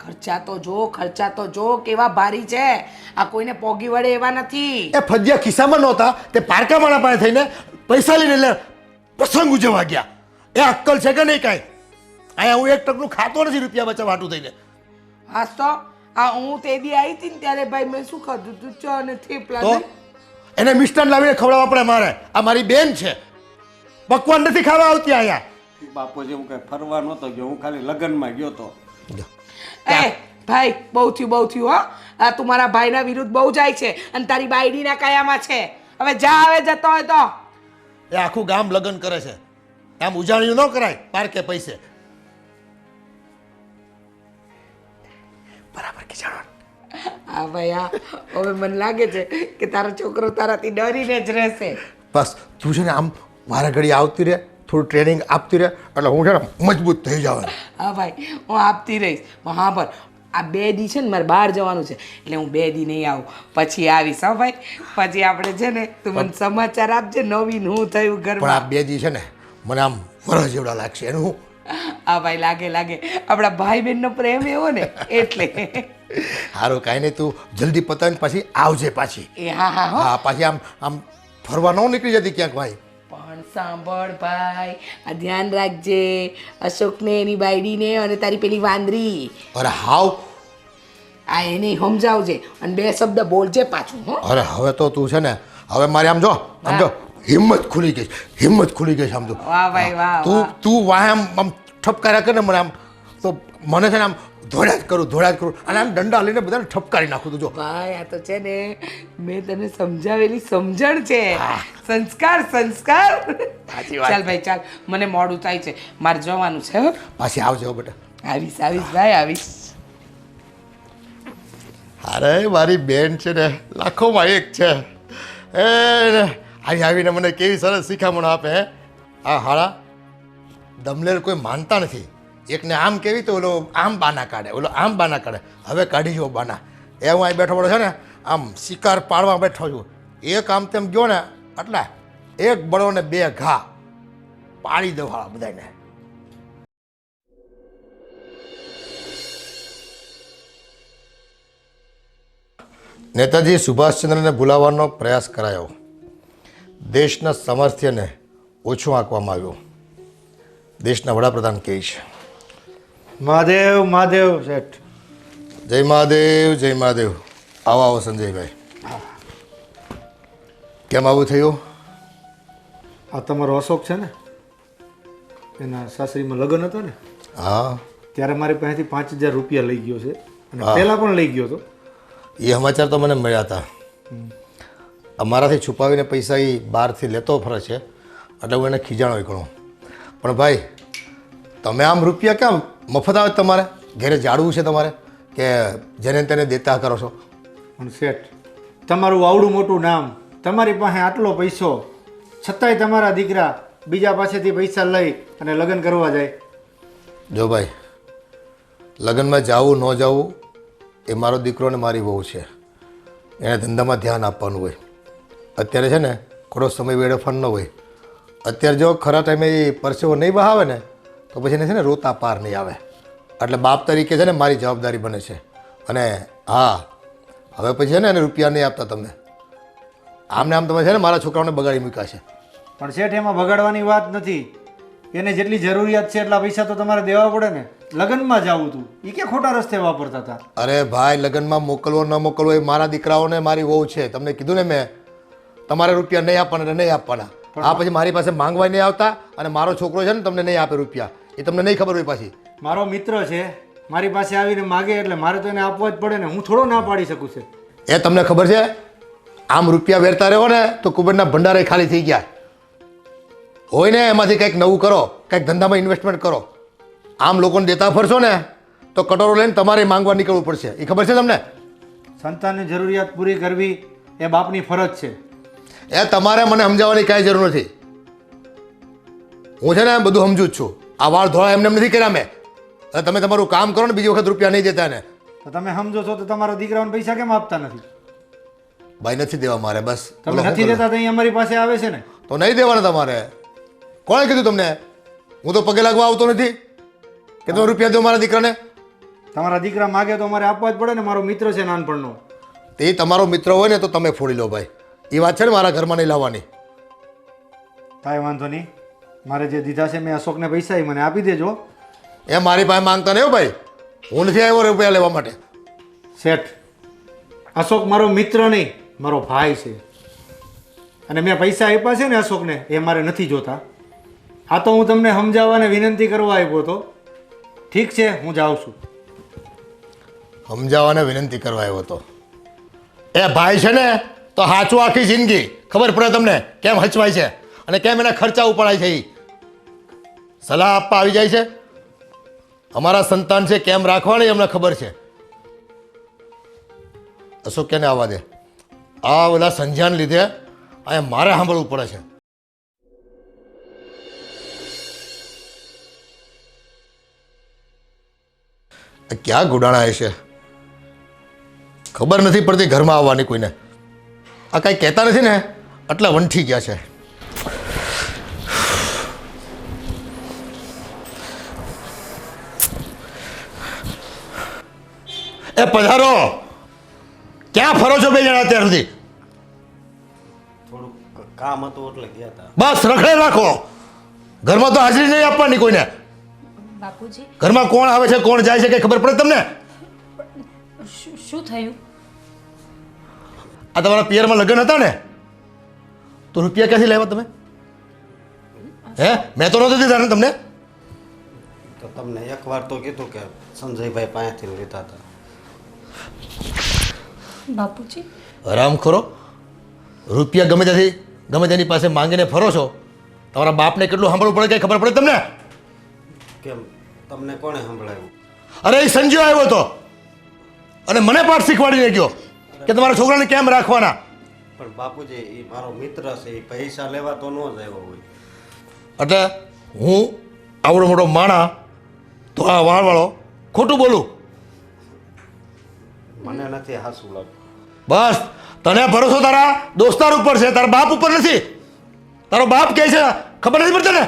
ખર્ચા તો જો કેવા ભારી છે. આ કોઈને પોગી વળે એવા નથી. એ ફજિયા ખિસ્સામાં નહોતા, તે પારકા માણા પાસે થઈને પૈસા લઈને એટલે પ્રસંગ ઉજવવા ગયા. એ અક્કલ છે કે નહીં કાંઈ? અહીંયા હું 1 ટકનું ખાતો નથી રૂપિયા બચાવવા હાટું થઈને. હાસ તો આ હું તે દી આવી હતી ને ત્યારે ભાઈ મેં શું ખાધું તું? ચા અને થેપલા તો ને. એને મિષ્ટાન લાવીને ખવડાવવા પડે મારે. આ મારી બેન છે, પકવાન નથી ખાવા આવતી અહીંયા. બાપુજી હું કઈ ફરવા નહોતો ગયો, હું ખાલી લગ્નમાં ગયો તો. એ ભાઈ બહુ થયું હો. આ તું મારા ભાઈના વિરુદ્ધ બહુ જાય છે અને તારી બાયડીના કયામાં છે. હવે જા, હવે જતો હોય તો. એ આખું ગામ લગ્ન કરે છે, આમ ઉજાણ્યું ન કરાય પારકે પૈસે. બરાબર કે જાણો. હા ભાઈ હા, હવે મને લાગે છે કે તારો છોકરો તારાથી ડરીને જ રહેશે. બસ તું છે ને આમ વારે ઘડી આવતી રહે, થોડું ટ્રેનિંગ આપતી રહે એટલે હું છે ને મજબૂત થઈ જવાનું. હા ભાઈ હું આપતી રહીશ. પણ હા પણ આ 2 દી છે ને મારે બહાર જવાનું છે એટલે હું 2 દી નહીં આવું, પછી આવીશ. હા ભાઈ પછી આપણે છે ને તું મને સમાચાર આપજે નવીન હું થયું પણ આ ઘરમાં. 2 દી છે ને મને આમ વરસ જેવડા લાગશે એનું હું. હા ભાઈ લાગે આપણા ભાઈ બહેનનો પ્રેમ એવો ને એટલે. સારું કાંઈ નહીં, તું જલ્દી પતાવીને પછી આવજે પાછી. એ હા હા હો. હા પાછી આમ આમ ફરવા ન નીકળી જતી ક્યાંક ભાઈ. પણ સાંભળ ભાઈ, આ ધ્યાન રાખજે અશોકને એની બાયડીને અને તારી પેલી વાંદરી. અરે હાવ. આ એને સમજાવજે અને 2 શબ્દ બોલજે પાછું. હો અરે હવે તો તું છે ને હવે મારે આમ જો હિંમત ખુલી ગઈ, હિંમત ખુલી ગઈ છે આમ તો. વાહ ભાઈ વાહ. તું વાહ આમ ઠપકાર્યા કરે ને મને આમ તો મને છે ને આમ ધોળ્યા જ કરું અને આમ દંડા લઈને બધાને ઠપકારી નાખું તું જો. ભાઈ આ તો છે ને મેં તને સમજાવેલી સમજણ છે. સંસ્કાર. ચાલ ભાઈ ચાલ, મને મોડું થાય છે, મારે જવાનું છે. હો પાછી આવજે હો બેટા. આવીશ ભાઈ આવીશ. અરે મારી બેન છે ને લાખોમાં એક છે. એ આવીને મને કેવી સરસ શિખામણ આપે. આ હાળા દમલેર કોઈ માનતા નથી. એકને આમ કેવી તો ઓલો આમ બાના કાઢે, ઓલો આમ બાના કાઢે. હવે કાઢી જો બાના. એ હું અહીં બેઠો છે ને આમ શિકાર પાડવા બેઠો છું. એક આમ તેમ ગયો ને એટલે 1 બળો ને 2 ઘા પાડી દો હાળા બધાને. નેતાજી સુભાષચંદ્રને ભૂલાવવાનો પ્રયાસ કરાયો. દેશના સામર્થ્યને ઓછું આંકવામાં આવ્યું. દેશના વડાપ્રધાન કહે છે મહાદેવ શેઠ. જય મહાદેવ જય મહાદેવ. આવો સંજયભાઈ. કેમ આવું થયું? આ તમારો અશોક છે ને, એના સાસરીમાં લગ્ન હતા ને, હા ત્યારે મારી પાસેથી 5000 રૂપિયા લઈ ગયો છે અને પહેલાં પણ લઈ ગયો હતો. એ સમાચાર તો મને મળ્યા હતા. અમારાથી છુપાવીને પૈસા એ બહારથી લેતો ફરે છે એટલે હું એને ખીજાણો ઘણો. પણ ભાઈ તમે આમ રૂપિયા કેમ મફત આવે તમારે? ઘરે જાળવું છે તમારે કે જેને તેને દેતા કરો છો? પણ શેઠ, તમારું આવડું મોટું નામ, તમારી પાસે આટલો પૈસો, છતાંય તમારા દીકરા બીજા પાસેથી પૈસા લઈ અને લગ્ન કરવા જાય. જો ભાઈ, લગ્નમાં જવું ન જવું એ મારો દીકરો ને મારી વહુ છે. એને ધંધામાં ધ્યાન આપવાનું હોય. અત્યારે છે ને થોડો સમય વેડફવાનો ન હોય. અત્યારે જો ખરા ટાઈમે એ પરસેવો નહીં બહાવે ને તો પછી એને છે ને રોતા પાર નહીં આવે. એટલે બાપ તરીકે છે ને મારી જવાબદારી બને છે. અને હા, હવે પછી છે ને એને રૂપિયા નહીં આપતા તમને. આમને આમ તમે છે ને મારા છોકરાઓને બગાડી મૂક્યા છે. પણ શેઠ, એમાં બગાડવાની વાત નથી. એને જેટલી જરૂરિયાત છે એટલા પૈસા તો તમારે દેવા પડે ને. લગ્નમાં જવું હતું, એ કે ખોટા રસ્તે વાપરતા હતા. અરે ભાઈ, લગ્નમાં મોકલવો ન મોકલવો એ મારા દીકરાઓને મારી વહુ છે. તમને કીધું ને મેં, તમારે રૂપિયા નહીં આપવાના એટલે નહીં આપવાના. આ પછી મારી પાસે માંગવા નહીં આવતા અને મારો છોકરો છે ને તમને નહીં આપે રૂપિયા, એ તમને નહીં ખબર હોય. પાછી મારો મિત્ર છે, મારી પાસે આવીને માગે એટલે મારે તો એને આપવા જ પડે ને. હું થોડો ના પાડી શકું છું. એ તમને ખબર છે આમ રૂપિયા વેરતા રહો ને તો કુબેરના ભંડારે ખાલી થઈ ગયા હોય ને. એમાંથી કંઈક નવું કરો, કંઈક ધંધામાં ઇન્વેસ્ટમેન્ટ કરો. આમ લોકોને દેતા ફરશો ને તો કટોરો લઈને તમારે માંગવા નીકળવું પડશે. એ ખબર છે તમને? સંતાનની જરૂરિયાત પૂરી કરવી એ બાપની ફરજ છે. એ તમારે મને સમજાવવાની કાંઈ જરૂર નથી. હું છે ને બધું સમજુ જ છું. આ વાળ ધોળા એમને એમ નથી કર્યા મેં. એટલે તમે તમારું કામ કરો ને બીજી વખત રૂપિયા નહીં દેતા ને. તો તમે સમજો છો તો તમારા દીકરાઓને પૈસા કેમ આપતા નથી? ભાઈ નથી દેવા મારે, બસ. તમે નથી દેતા તો અહીં અમારી પાસે આવે છે ને. તો નહીં દેવાના તમારે. કોણે કીધું તમને? હું તો પગે લાગવા આવતો નથી કે તમે રૂપિયા દો મારા દીકરાને. તમારા દીકરા માગે તો અમારે આપવા જ પડે ને. મારો મિત્ર છે નાનપણનો. તે તમારો મિત્ર હોય ને તો તમે ફોડી લો ભાઈ. એ વાત છે ને મારા ઘરમાં નહીં લાવવાની. કાંઈ વાંધો નહીં. મારે જે દીધા છે મેં અશોકને પૈસા એ મને આપી દેજો. એ મારી પાસે માંગતા નહીં હો ભાઈ. હું નથી આવ્યો રૂપિયા લેવા માટે. શેઠ, અશોક મારો મિત્ર નહીં, મારો ભાઈ છે. અને મેં પૈસા આપ્યા છે ને અશોકને, એ મારે નથી જોતા. આ તો હું તમને સમજાવવાને વિનંતી કરવા આવ્યો હતો. ઠીક છે, હું જાઉં છું. સમજાવવાને વિનંતી કરવા આવ્યો હતો. એ ભાઈ છે ને તો હાચું આખી જિંદગી ખબર પડે તમને કેમ હચવાય છે અને કેમ એના ખર્ચા ઉપાડાય છે. એ સલાહ આપવા આવી જાય છે. અમારા સંતાન છે કેમ રાખવાની અમને ખબર છે. અશોક કેને આવવા દે. આ બધા સંજાન લીધે અહીંયા મારે સાંભળવું પડે છે. ક્યાં ગુડાણા છે ખબર નથી પડતી ઘરમાં આવવાની કોઈને. આ કાંઈ કહેતા નથી ને આટલા વંઠી ગયા છે. એ પધારો. ક્યાં ફરો છો બે જણા અત્યાર સુધી? થોડુંક કામ હતું એટલે ગયા હતા. બસ રખડે રાખો. ઘરમાં તો હાજરી નહીં આપવાની કોઈને. બાપુજી, ઘરમાં કોણ આવે છે કોણ જાય છે કઈ ખબર પડે તમને? શું થયું? આ તમારા પિયરમાં લગ્ન હતા ને તો રૂપિયા ક્યાંથી લાવ્યા તમે? હે, મેં તો નહોતું દીધા ને તમને. તો તમને એકવાર તો કીધું કે સંજયભાઈ પાસેથી લીધા હતા. બાપુજી, આરામ કરો. રૂપિયા ગમે ત્યાંથી ગમે તેની પાસે માંગીને ફરો છો. તમારા બાપને કેટલું સાંભળવું પડે કઈ ખબર પડે તમને? કેમ તમને કોણે સંભળાવ્યું? અરે એ સંજય આવ્યો હતો અને મને પાઠ શીખવાડીને ગયો કે તમારા છોકરાને કેમ રાખવાના. પણ બાપુજી એ મારો મિત્ર છે, એ પૈસા લેવા તો ન જ આવ્યો હોય. એટલે હું આવડો મોટો માણા તો આ વાળવાળો ખોટું બોલું? મને નથી હાસું લાગતું. બસ તને ભરોસો તારા દોસ્તાર ઉપર છે, તારા બાપ ઉપર નથી. તારો બાપ કહે છે ખબર નથી પડતી ને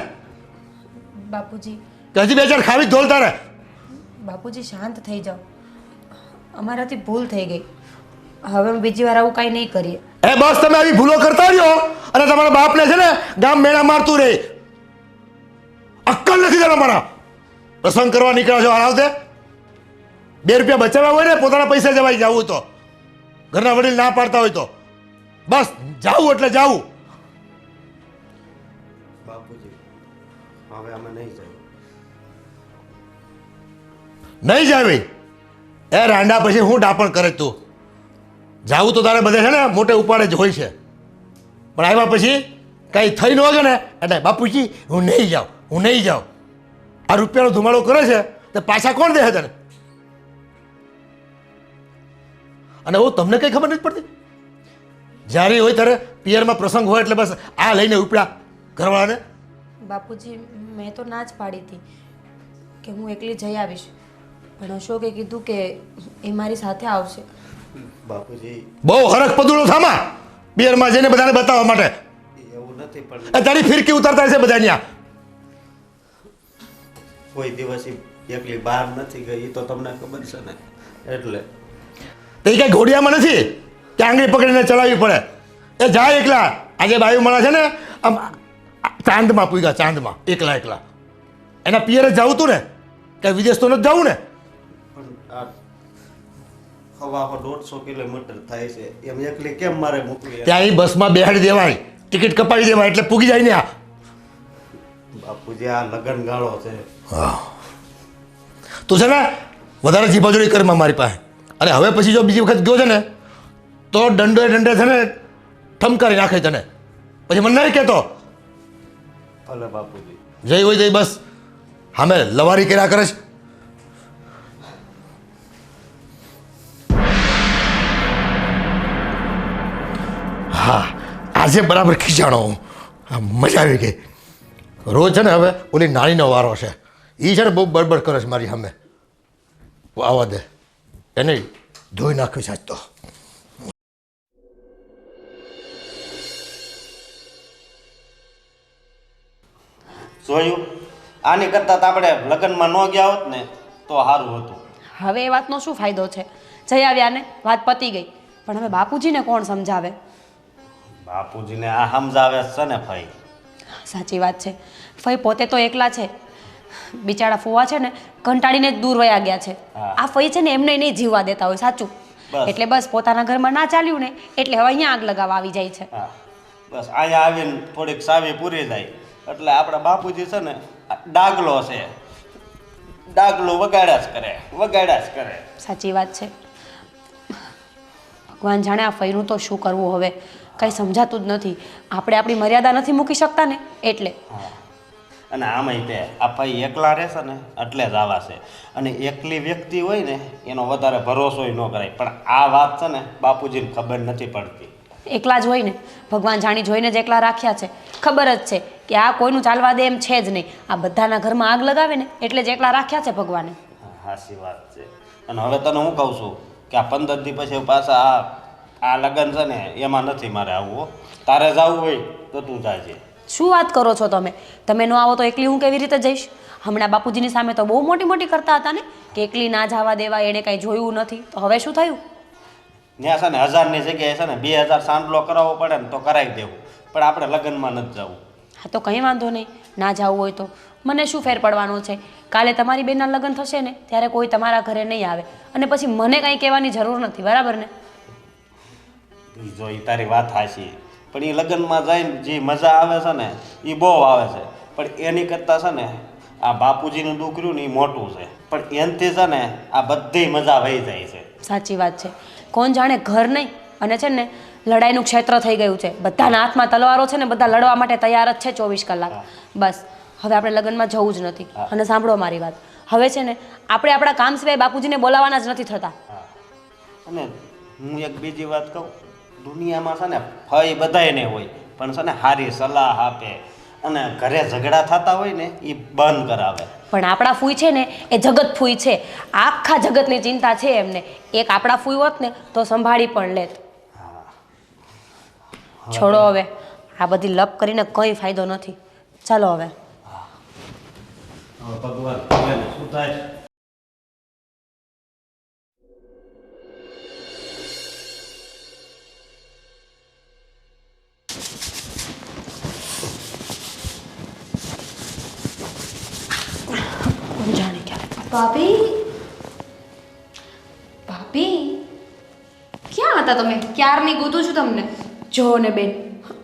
બાપુજી, કે હજી બે ચાર ખાવી ધોલ તારે. બાપુજી શાંત થઈ જાઓ. અમારાથી ભૂલ થઈ ગઈ. હવે અમે બીજી વાર આવું કાંઈ નહીં કરીએ. એ બસ તમે આવી ભૂલો કરતા રહ્યો અને તમારા બાપને છે ને ગામ મેળા મારતું રહે. અક્કલ નથી તમારા. પ્રસંગ કરવા નીકળ્યા છો આરાવતે. 2 રૂપિયા બચાવ્યા હોય ને પોતાના પૈસા જવાય જવું તો ઘરના વડીલ ના પાડતા હોય તો બસ જાવું એટલે જાવું. બાપુજી હવે અમે નહીં જઈએ. નહીં જાવી એ રાંડા પછી હું ડાપણ કરે તું. જાવું તો તારે બધે છે ને મોટે ઉપાડે જ હોય છે પણ આવ્યા પછી કંઈ થઈ ન હોય ને એટલે બાપુજી હું નહીં જાઉં હું નહીં જાઉં. આ રૂપિયાનો ધુમાડો કરે છે તો પાછા કોણ દે છે તને? અને હું તમને કંઈ ખબર નથી પડતી. જ્યારે હોય ત્યારે પિયરમાં પ્રસંગ હોય એટલે બસ આ લઈને ઉપડ્યા ઘરવાળાને. બાપુજી, મેં તો ના જ પાડી હતી કે હું એકલી જઈ આવીશ, પણ અશોકે કીધું કે એ મારી સાથે આવશે. બાપુજી બહુ હરખ પદુડો થામા પિયરમાં જઈને બધાને બતાવવા માટે. એવું નથી પણ એ તારી ફિરકી ઉતારતા હશે બધા ત્યાં. કોઈ દિવસ ઈ એકલી બહાર નથી ગઈ, ઈ તો તમને ખબર છે ને. એટલે તો એ કઈ ઘોડિયામાં નથી કે આંગળી પકડીને ચલાવવી પડે. એ જાય એકલા. આજે બાયુ માણા છે ને આમ ચાંદમાં પૂગ્યા, ચાંદમાં એકલા એકલા. એના પિયરે જવું તું ને કે વિદેશ તો નથી જવું ને. પણ આ 150 કિલોમીટર થાય છે, એમ એકલી કેમ મારે મોકલી? ત્યાં એ બસમાં બેહાડી દેવાય, ટિકિટ કપાવી દેવાય એટલે પૂગી જાય ને. આ બાપુજી આ લગન ગાળો છે. હા તું છે ને વધારે જીભાજોડી કરમાં મારી પાસે. અને હવે પછી જો બીજી વખત ગયો છે ને તો દંડે છે ને ઠમકારી નાખે તને. પછી મને નહીં કહેતો. ભલે બાપુજી. જઈ હોય જઈ બસ હામે લવારી કર્યા કરે છે. હા આજે બરાબર ખીચાણો હું. મજા આવી ગઈ. રોજ છે ને હવે ઓલી નાનીનો વારો છે. એ છે ને બહુ બડબડ કરે છે મારી સામે. આવવા દે એને ધોઈ નાખ્યું છે આજ તો. જોયું આની કરતાં તો આપણે લગ્નમાં ન ગયા હોત ને તો સારું હતું. હવે એ વાતનો શું ફાયદો છે? જઈ આવ્યા ને વાત પતી ગઈ. પણ હવે બાપુજીને કોણ સમજાવે? બાપુજીને આ સમજાવે છે ને ભાઈ. સાચી વાત છે. ફઈ પોતે તો એકલા છે. બિચારા ફુવા છે ને કંટાળીને જ દૂર વયા ગયા છે. હા. આ ફઈ છે ને એમને નહીં જીવવા દેતા હોય. સાચું. બસ. એટલે બસ પોતાના ઘરમાં ના ચાલ્યું ને એટલે હવે અહીંયા આગ લગાવવા આવી જાય છે. હા બસ અહીંયા આવીને થોડીક સાવી પૂરી જાય એટલે આપણા બાપુજી છે ને આ ડાગલો છે. ડાગલો વગાડ્યા જ કરે. સાચી વાત છે. ભગવાન જાણે આ ફઈનું તો શું કરવું હવે કંઈ સમજાતું જ નથી. આપણે આપણી મર્યાદા નથી મૂકી શકતા ને એટલે. હા અને આમાંય તે આ ભાઈ એકલા રહેશે ને એટલે જ આવા છે. અને એકલી વ્યક્તિ હોય ને એનો વધારે ભરોસો ન કરાય. પણ આ વાત છે ને બાપુજીને ખબર નથી પડતી. એકલા જ હોય ને ભગવાન જાણી જોઈને જ એકલા રાખ્યા છે. ખબર જ છે કે આ કોઈનું ચાલવા દે એમ છે જ નહીં. આ બધાના ઘરમાં આગ લગાવે ને એટલે જ એકલા રાખ્યા છે ભગવાને. હાચી વાત છે. અને હવે તને હું કહું છું કે આ 15 દી પછી પાછા આ લગ્ન છે ને એમાં નથી મારે આવવું હો. તારે જવું હોય તો તું જાજે. શું વાત કરો છો તમે? તમે ન આવો તો એકલી હું કેવી રીતે જઈશ? હમણાં બાપુજીની સામે તો બહુ મોટી મોટી કરતા હતા ને કે એકલી ના જવા દેવા, એણે કાંઈ જોયું નથી. તો હવે શું થયું? ત્યાં છે ને 1000ની જગ્યાએ છે ને 2000 સાંડલો કરાવવો પડે ને તો કરાવી દેવું. પણ આપણે લગ્નમાં નથી જવું. હા તો કંઈ વાંધો નહીં. ના જવું હોય તો મને શું ફેર પડવાનો છે? કાલે તમારી બેનના લગ્ન થશે ને ત્યારે કોઈ તમારા ઘરે નહીં આવે અને પછી મને કંઈ કહેવાની જરૂર નથી. બરાબર ને? જો એ તારી વાત હાચી. પણ એ લગ્નમાં જઈને જે મજા આવે છે ને એ બહુ આવે છે. પણ એની કરતાં છે ને આ બાપુજીનું દુખર્યું ને એ મોટું છે. પણ એનાથી છે ને આ બધી મજા વહી જાય છે. સાચી વાત છે. કોણ જાણે ઘર નહીં અને છે ને લડાઈનું ક્ષેત્ર થઈ ગયું છે. બધાના હાથમાં તલવારો છે ને બધા લડવા માટે તૈયાર જ છે 24 કલાક. બસ હવે આપણે લગ્નમાં જવું જ નથી. અને સાંભળો મારી વાત, હવે છે ને આપણે આપણા કામ સિવાય બાપુજીને બોલાવાના જ નથી થતા. અને હું એક બીજી વાત કહું, દુનિયામાં છે ને ફઈ બધાયને હોય પણ છે ને સારી સલાહ આપે અને ઘરે ઝઘડા થતા હોય ને એ બંધ કરાવે. પણ આપણા ફૂઈ છે ને એ જગત ફૂઈ છે. આખા જગતની ચિંતા છે એમને. એક આપણા ફૂઈ હોત ને તો સંભાળી પણ લેત. છોડો હવે આ બધી લપ કરીને કંઈ ફાયદો નથી. ચાલો હવે. ભગવાન શું થાય? કોણ જાણે ક્યારે. ભાભી ભાભી ક્યાં હતા તમે? ક્યારની ગોતું છું તમને. જો ને બેન,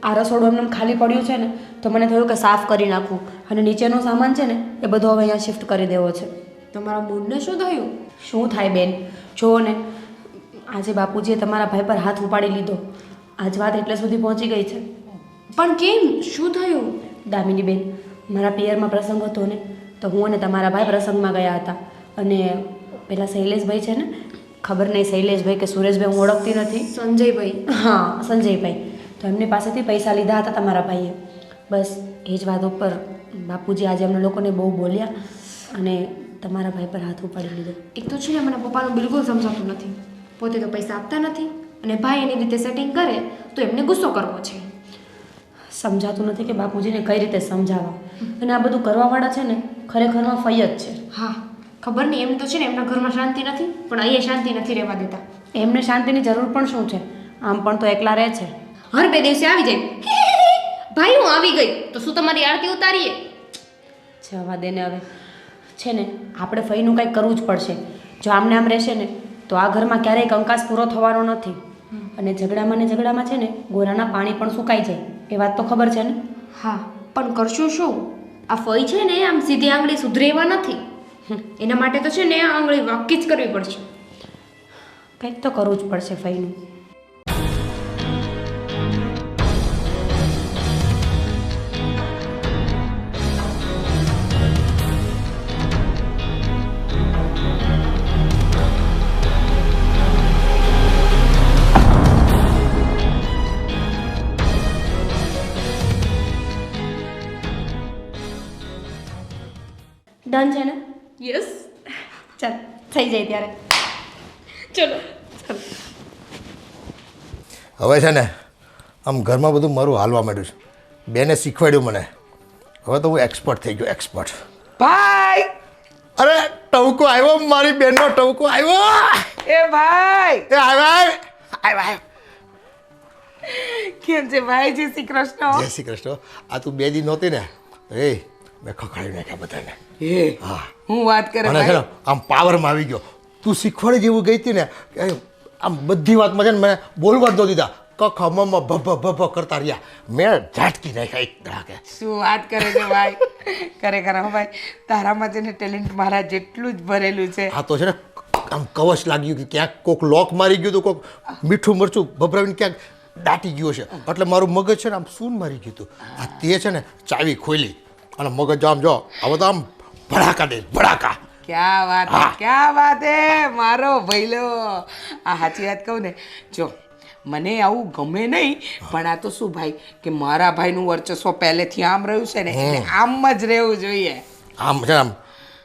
આ રસોડું એમને ખાલી પડ્યું છે ને તો મને થયું કે સાફ કરી નાખું અને નીચેનો સામાન છે ને એ બધો હવે અહીંયા શિફ્ટ કરી દેવો છે. તમારા મૂડને શું થયું? શું થાય બેન, જુઓ ને આજે બાપુજીએ તમારા ભાઈ પર હાથ ઉપાડી લીધો. આજ વાત એટલે સુધી પહોંચી ગઈ છે. પણ કેમ? શું થયું? દામિની બેન, મારા પિયરમાં પ્રસંગ હતો ને તો હું અને તમારા ભાઈ પ્રસંગમાં ગયા હતા. અને પેલા શૈલેષભાઈ છે ને, ખબર નહીં શૈલેષભાઈ કે સુરેશભાઈ હું ઓળખતી નથી. સંજયભાઈ. હા સંજયભાઈ. તો એમની પાસેથી પૈસા લીધા હતા તમારા ભાઈએ. બસ એ જ વાત ઉપર બાપુજી આજે અમને લોકોને બહુ બોલ્યા અને તમારા ભાઈ પર હાથ ઉપાડી લીધો. એક તો છે ને મને પપ્પાનું બિલકુલ સમજાતું નથી. પોતે તો પૈસા આપતા નથી અને ભાઈ એની રીતે સેટિંગ કરે તો એમને ગુસ્સો કરવો છે. સમજાતું નથી કે બાપુજીને કઈ રીતે સમજાવવા. અને આ બધું કરવાવાળા છે ને ખરેખરમાં ફઈ જ છે. હા ખબર નહીં, એમ તો છે ને એમના ઘરમાં શાંતિ નથી પણ અહીંયા શાંતિ નથી રહેવા દેતા. એમને શાંતિની જરૂર પણ શું છે? આમ પણ તો એકલા રહે છે. હર 2 દિવસે આવી જાય ભાઈ હું આવી ગઈ તો શું તમારી આરતી ઉતારીએ? જવા દે ને હવે. છે ને આપણે ફઈનું કંઈક કરવું જ પડશે. જો આમને આમ રહેશે ને તો આ ઘરમાં ક્યારેય કંકાસ પૂરો થવાનો નથી. અને ઝઘડામાં છે ને ગોરાના પાણી પણ સુકાઈ જાય એ વાત તો ખબર છે ને? હા પણ કરશું શું? આ ફઈ છે ને આમ સીધી આંગળી સુધરે એવા નથી. એના માટે તો છે ને આંગળી વાકી જ કરવી પડશે. કંઈક તો કરવું જ પડશે ફઈનું. ડન છે ને? યસ. ચાલ થઈ જાય ત્યારે. ચલો. હવે છે ને આમ ઘરમાં બધું મારું હાલવા માંડ્યું છે. બેને શીખવાડ્યું મને. હવે તો હું એક્સપર્ટ થઈ ગયો, એક્સપર્ટ. ભાઈ અરે ટવકો આવ્યો, મારી બેનનો ટવકો આવ્યો. એ ભાઈ એ આવ્યો. કેમ છે ભાઈ? જય શ્રી કૃષ્ણ. જય શ્રી કૃષ્ણ. આ તું 2 દી નહોતી ને એ મેં ખખડાવી નાખ્યા બધાને. એ હા હું વાત કરે મને છે ને ભાઈ. આમ પાવરમાં આવી ગયો. તું શીખવાડી જેવું ગઈ હતી ને કે આમ બધી વાતમાં છે ને મને બોલવા જ ન દીધા. કખ મમ્મ ભભ કરતા રહ્યા. મેં ઝાટકી નાખ્યા એક ધડાકે. શું વાત કરે છે ભાઈ? ખરેખર હો ભાઈ, તારામાં છે ને ટેલેન્ટ મારા જેટલું જ ભરેલું છે. આ તો છે ને આમ કવચ લાગ્યું કે ક્યાંક કોક લોક મારી ગયું તો કોક મીઠું મરચું ભભરાવીને ક્યાંક દાટી ગયો છે. એટલે મારું મગજ છે ને આમ સૂન મારી ગયું હતું. આ તે છે ને ચાવી ખોલી અને મગજ આમ જો હવે તો આમ ભડાકા દે ભડાકા. ક્યાં વાત હે, ક્યાં વાત હે મારો ભઈલો. આ સાચી વાત કહું ને, જો મને આવું ગમે નહીં, પણ આ તો શું ભાઈ કે મારા ભાઈનું વર્ચસ્વ પહેલેથી આમ રહ્યું છે ને એટલે આમ જ રહેવું જોઈએ. આમ છે ને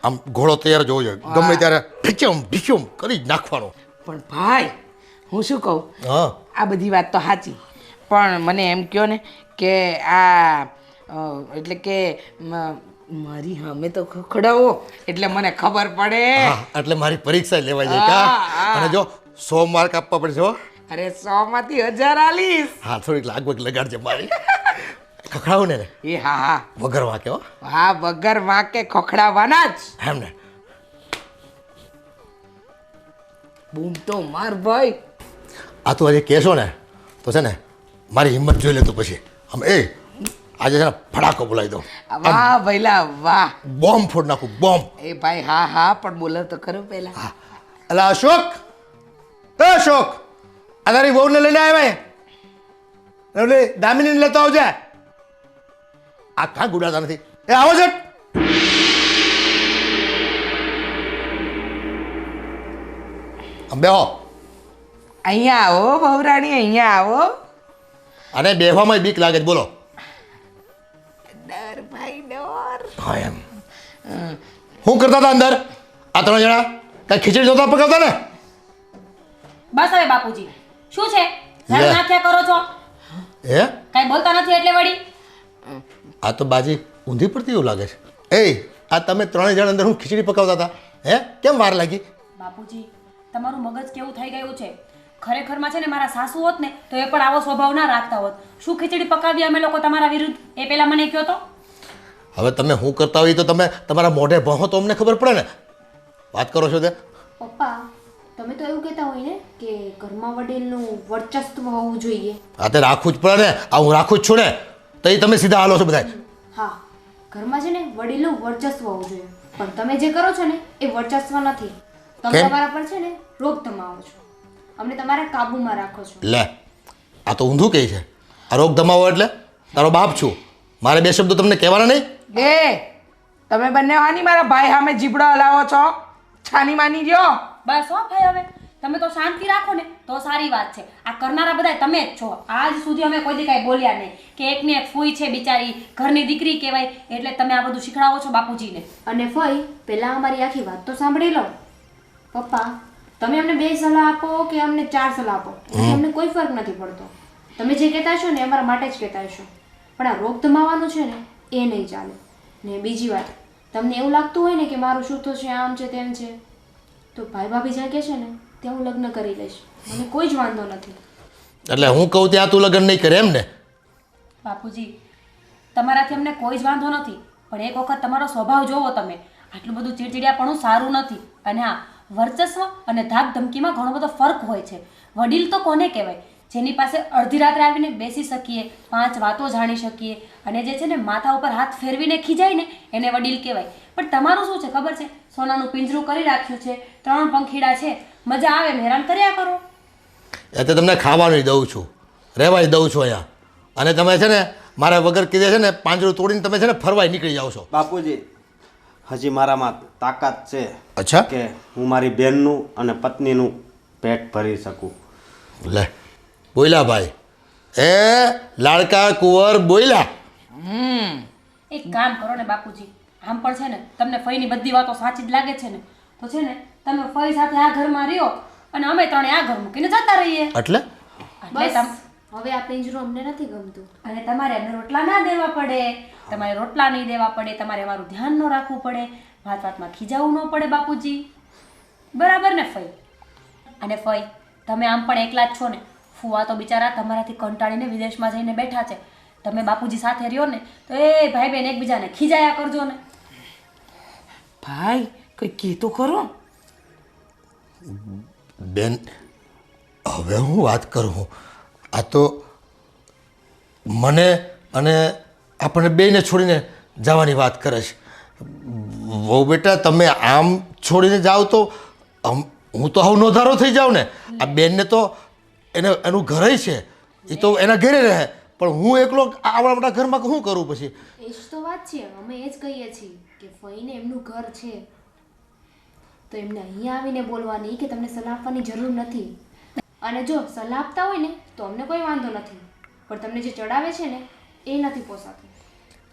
આમ ઘોડો તૈયાર જ હોવો જોઈએ. ગમે ત્યારે ઢીચમ કરી જ નાખવાનો. પણ ભાઈ હું શું કહું, હા આ બધી વાત તો સાચી, પણ મને એમ કહો ને કે આ એટલે કે મારી સામે તો ખખડાવો એટલે મને ખબર પડે. હા એટલે મારી પરીક્ષા લેવાઈ જાય કા. અને જો 100 માર્ક આપવા પડશે હો. અરે 100 માંથી 1000 આલીશ. હા થોડીક લાગવગ લગાડજે મારી. ખખડાવું ને એ હા હા વગર વાંકે હો. હા, વગર વાંકે ખખડાવવાના જ. એમ ને બૂમ તો માર ભાઈ. આ તું આજે કહેશો ને તો છે ને મારી હિંમત જોઈ લેતો પછી આમ એ આજે છે ને ફડાકો બોલાવી દો. વાહ ભઈલા વાહ. બોમ્બ ફોડ નાખું બોમ્બ. એ ભાઈ હા હા, પણ બોલો તો ખરો પહેલા. હા અલા અશોક, એ અશોક આ તારી વહુને લઈને આવ્યા એટલે દામિનીને લેતો આવજે. આ કાં ગુડાતા નથી. એ આવો છે. આમ બેહો. અહીંયા આવો બહુરાણી, અહીંયા આવો. અને બેહવામાં બીક લાગે છે બોલો. ડર ભાઈ ડર. હા એમ શું કરતા હતા અંદર આ 3 જણા? કઈ ખીચડી જોતા પકાવતા ને? બસ હવે બાપુજી, શું છે? લે. ઝાડ નાખ્યા કરો છો, હે કાંઈ બોલતા નથી એટલે વળી. આ તો બાજી ઊંધી પડતી એવું લાગે છે. એ આ તમે 3 જણ અંદર હું ખીચડી પકાવતા હતા હે? કેમ વાર લાગી? બાપુજી, તમારું મગજ કેવું થઈ ગયું છે? ખરેખરમાં છે ને મારા સાસુ હોત ને તો એ પણ આવો સ્વભાવ ના રાખતા હોત. શું ખીચડી પકાવી અમે લોકો તમારા વિરુદ્ધ? એ પહેલા મને કહો તો. હવે તમે શું કરતા હોય તો તમે તમારા મોઢે ભણો તો અમને ખબર પડે ને. વાત કરો છો તે પપ્પા, તમે તો એવું કહેતા હોય ને કે ઘરમાં વડીલનું વર્ચસ્વ હોવું જોઈએ. આ તે રાખવું જ પડે ને. આ હું રાખું જ છું ને તો એ તમે સીધા હાલો છો બધા. હા, ઘરમાં છે ને વડીલનું વર્ચસ્વ હોવું જોઈએ, પણ તમે જે કરો છો ને એ વર્ચસ્વ નથી. તમે કેમ? તમારા પર છે ને રોગ ધમાવો છો, અમને તમારા કાબુમાં રાખો છો. લે આ તો ઊંધું કહે છે. આ રોગ ધમાવો એટલે તારો બાપ છું, મારે 2 શબ્દો તમને કહેવાના નહીં? એ તમે બંને વાની મારા ભાઈ સામે જીબડો હલાવો છો. છાની માની રહ્યો. બસ હો ભાઈ, હવે તમે તો શાંતિ રાખો ને તો સારી વાત છે. આ કરનારા બધા તમે જ છો. આજ સુધી અમે કોઈ દી કાંઈ બોલ્યા નહીં કે એકને એક ફૂઈ છે બિચારી, ઘરની દીકરી કહેવાય, એટલે તમે આ બધું શીખડાવો છો બાપુજીને. અને ફઈ, પહેલા અમારી આખી વાત તો સાંભળી લો. પપ્પા, તમે અમને 2 સલાહ આપો કે અમને 4 સલાહ આપો, એથી અમને કોઈ ફરક નથી પડતો. તમે જે કહેતા છો ને એ અમારા માટે જ કહેતા હશો, પણ આ રોગ ધમાવાનું છે ને એ નહીં ચાલે. ને બીજી વાત, તમને એવું લાગતું હોય ને કે મારું શું તો છે, આમ છે તેમ છે, તો ભાઈ ભાભી જ્યાં કહે છે ને ત્યાં હું લગ્ન કરી લઈશ. મને કોઈ જ વાંધો નથી. એટલે હું કહું ત્યાં તું લગ્ન નહીં કરે એમ ને? બાપુજી, તમારાથી અમને કોઈ જ વાંધો નથી, પણ એક વખત તમારો સ્વભાવ જોવો તમે. આટલું બધું ચીડચીડિયાપણું સારું નથી. અને હા, વર્ચસ્વ અને ધાક ધમકીમાં ઘણો બધો ફરક હોય છે. વડીલ તો કોને કહેવાય જેની પાસે અડધી રાત્રે આવીને બેસી શકીએ, 5 વાતો જાણી શકીએ, અને જે છે ને માથા ઉપર હાથ ફેરવીને ખીજાય ને એને વડીલ કહેવાય. પણ તમારું શું છે ખબર છે? સોનાનું પિંજરું કરી રાખ્યું છે, 3 પંખીડા છે, મજા આવે એમ હેરાન કર્યા કરો. એ તો તમને ખાવાનું દઉં છું, રહેવાય દઉં છું અહીંયા, અને તમે છે ને મારા વગર કીધે છે ને પાંજરું તોડીને તમે છે ને ફરવાય નીકળી જાઓ છો. બાપુજી હજી મારામાં તાકાત છે અચ્છા, કે હું મારી બહેનનું અને પત્નીનું પેટ ભરી શકું. લે બોલ્યા ભાઈ, એ લાડકા કુંવર બોલ્યા. એક કામ કરો ને બાપુજી, આમ પણ છે ને તમને ફઈની બધી વાતો સાચી જ લાગે છે ને, તો છે ને તમે ફઈ સાથે આ ઘરમાં રહ્યો અને અમે ત્રણે આ ઘર મૂકીને જતા રહીએ. એટલે એટલે હવે આ પિંજરું અમને નથી ગમતું. અને તમારે અમને રોટલા ના દેવા પડે, તમારે રોટલા નહીં દેવા પડે, તમારે અમારું ધ્યાન ન રાખવું પડે, વાત વાતમાં ખીજાવું ન પડે બાપુજી. બરાબર ને ફઈ? અને ફઈ તમે આમ પણ એકલા જ છો ને, ફુવા તો બિચારા તમારાથી કંટાળીને વિદેશમાં જઈને બેઠા છે. તમે બાપુજી સાથે રહ્યો ને તો એ ભાઈ બહેન એકબીજાને ખીજાયા કરજો ને. ભાઈ કંઈ કીધું ખરો? બેન હવે હું વાત કરું, આ તો મને અને આપણે બેને છોડીને જવાની વાત કરે છે. વહુ બેટા તમે આમ છોડીને જાઓ તો હું તો હવે નોધારો થઈ જાઉં ને. આ બેનને તો એનું ઘર છે, એ તો એના ઘરે રહે, પણ હું એકલો આવડા મોટા ઘરમાં શું કરું પછી? એ જ તો વાત છે, અમે એ જ કહીએ છીએ કે ફઈને એમનું ઘર છે તો એમને અહીંયા આવીને બોલવાની કે તમને સલાહ આપવાની જરૂર નથી. અને જો સલાહ આપતા હોય ને તો અમને કોઈ વાંધો નથી, પણ તમને જે ચડાવે છે ને એ નથી પોસાતું.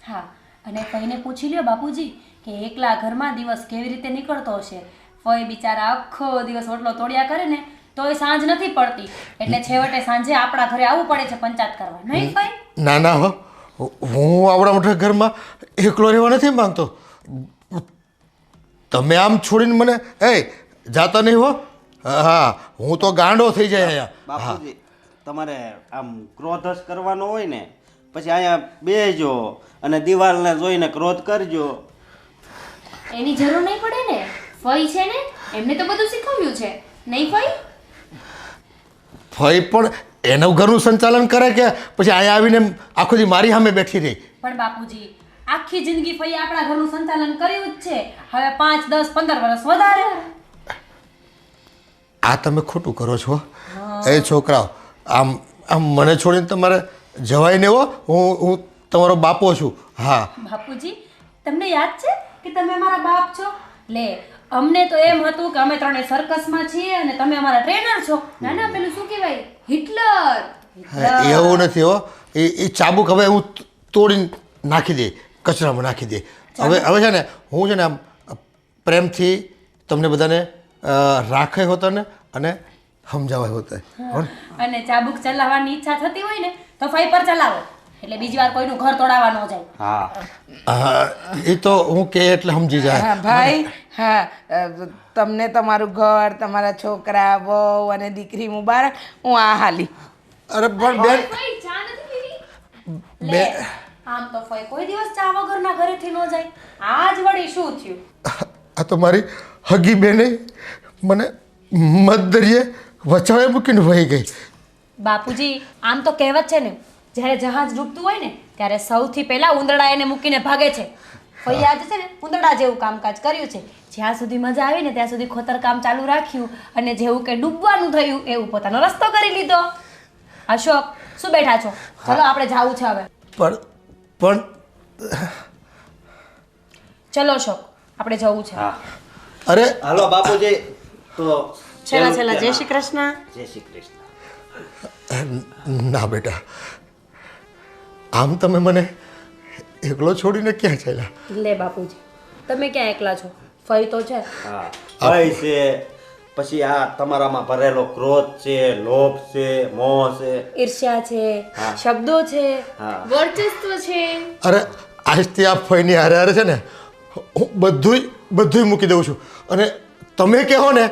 હા, અને ફઈને પૂછી લ્યો બાપુજી કે એકલા ઘરમાં દિવસ કેવી રીતે નીકળતો હશે. ફઈ બિચારા આખો દિવસ ઓટલો તોડ્યા કરે ને તોય સાંજ નથી પડતી, એટલે છેવટે સાંજે આપણા ઘરે આવવું પડે છે પંચાયત કરવા, નહીં ફઈ? ના ના હો, હું આવડા મોટા ઘરમાં એકલો રહેવા નથી માંગતો. તમે આમ છોડીને મને જાતા નહીં હો. હા, હું તો ગાંડો થઈ જાય અહીંયા. બાપુજી તમારે આમ ક્રોધ જ કરવાનો હોય ને પછી અહીંયા બેસજો અને દિવાલને જોઈને ક્રોધ કરજો. એની જરૂર નહીં પડે ને, ફઈ છે ને એમને તો બધું શીખવ્યું છે, નહીં ફઈ? ફઈ પણ એનું ઘરનું સંચાલન કરે કે પછી અહીંયા આવીને આખો દી મારી સામે બેઠી રહી? પણ બાપુજી આખી જિંદગી ફઈ આપણા ઘરનું સંચાલન કર્યું જ છે, હવે 5, 10, 15 વર્ષ વધારે. આ તમે ખોટું કરો છો એ છોકરાઓ. આમ આમ મને છોડીને તમારે જવાય ને હો. હું તમારો બાપો છું. હા બાપુજી તમને યાદ છે કે તમે અમારા બાપ છો? લે અમને તો એમ હતું કે અમે ત્રણે સર્કસમાં છીએ અને તમે અમારા ટ્રેનર છો. ના ના, પેલું શું કહેવાય, હિટલર. એવું નથી હો. એ ચાબુક હવે હું તોડીને નાખી દે, કચરામાં નાખી દે. હવે છે ને હું છે ને આમ પ્રેમથી તમને બધાને રાખે હોતા ને અને સમજાવાય હોતા. અને ચાબુક ચલાવવાની ઈચ્છા થતી હોય ને તો ફઈ પર ચલાવો, એટલે બીજી વાર કોઈનું ઘર તોડાવવા ન જાય. હા એ તો હું કે એટલે સમજી જાય. હા ભાઈ, હા તમને તમારું ઘર, તમારા છોકરા, વહુ અને દીકરી મુબારક. હું આ હાલી. અરે પણ બેન, ફઈ ચા નથી પીવી? લે આમ તો ફઈ કોઈ દિવસ ચા વગરના ઘરેથી ન જાય. આજ વળી શું થયું? આ તો મારી હગી બેને મને મધદરિયે વચાવે મૂકીને વહી ગઈ. બાપુજી આમ તો કહેવત છે ને, જ્યારે જહાજ ડૂબતું હોય ને ત્યારે સૌથી પહેલા ઉંદરડા એને મૂકીને ભાગે છે. ફઈ આજે છે ને ઉંદરડા જેવું કામકાજ કર્યું છે. જ્યાં સુધી મજા આવી ને ત્યાં સુધી ખોતરકામ ચાલુ રાખ્યું, અને જેવું કે ડૂબવાનું થયું એવું પોતાનો રસ્તો કરી લીધો. અશોક શું બેઠા છો? ચલો આપણે જાવું છે હવે. પણ ચલો અશોક આપણે જવું છે. હા અરે હાલો બાપુજી, તો છેલ્લા જય શ્રી કૃષ્ણ. જય શ્રી કૃષ્ણ. ના બેટા, આમ તમે મને એકલો છોડીને ક્યાં ચાલ્યા? લે બાપુજી તમે ક્યાં એકલા છો? ફઈ તો છે. હા ભય છે, પછી આ તમારામાં ભરેલો ક્રોધ છે, લોભ છે, મોહ છે, ઈર્ષ્યા છે, હા. શબ્દો છે. હા વર્ચસ્વ છે. અરે આજથી આ ફઈની હારે હારે છે ને હું બધુંય મૂકી દઉં છું, અને તમે કહો ને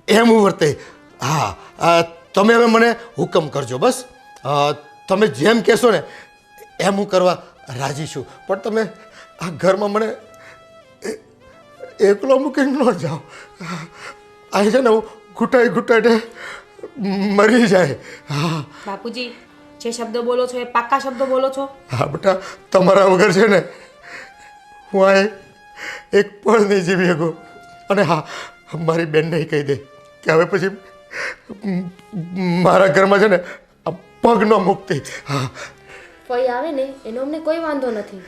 એમ હું વર્તે. હા તમે હવે મને હુકમ કરજો બસ. તમે જેમ કહેશો ને એમ હું કરવા રાજી છું, પણ તમે આ ઘરમાં મને એકલો મૂકીને ન જાઓ. આ છે ને હું ઘૂંટાઈને મરી જાય. હા બાપુજી જે શબ્દો બોલો છો એ પાક્કા શબ્દો બોલો છો? હા બેટા, તમારા વગર છે ને હું આ એક પળ નહીં જીવી શકું. અને હા, મારી બેનને કહી દે કે હવે પછી મારા ઘરમાં છે ને આ પગ ન મૂકતી. હા ફઈ આવે ને એનો અમને કોઈ વાંધો નથી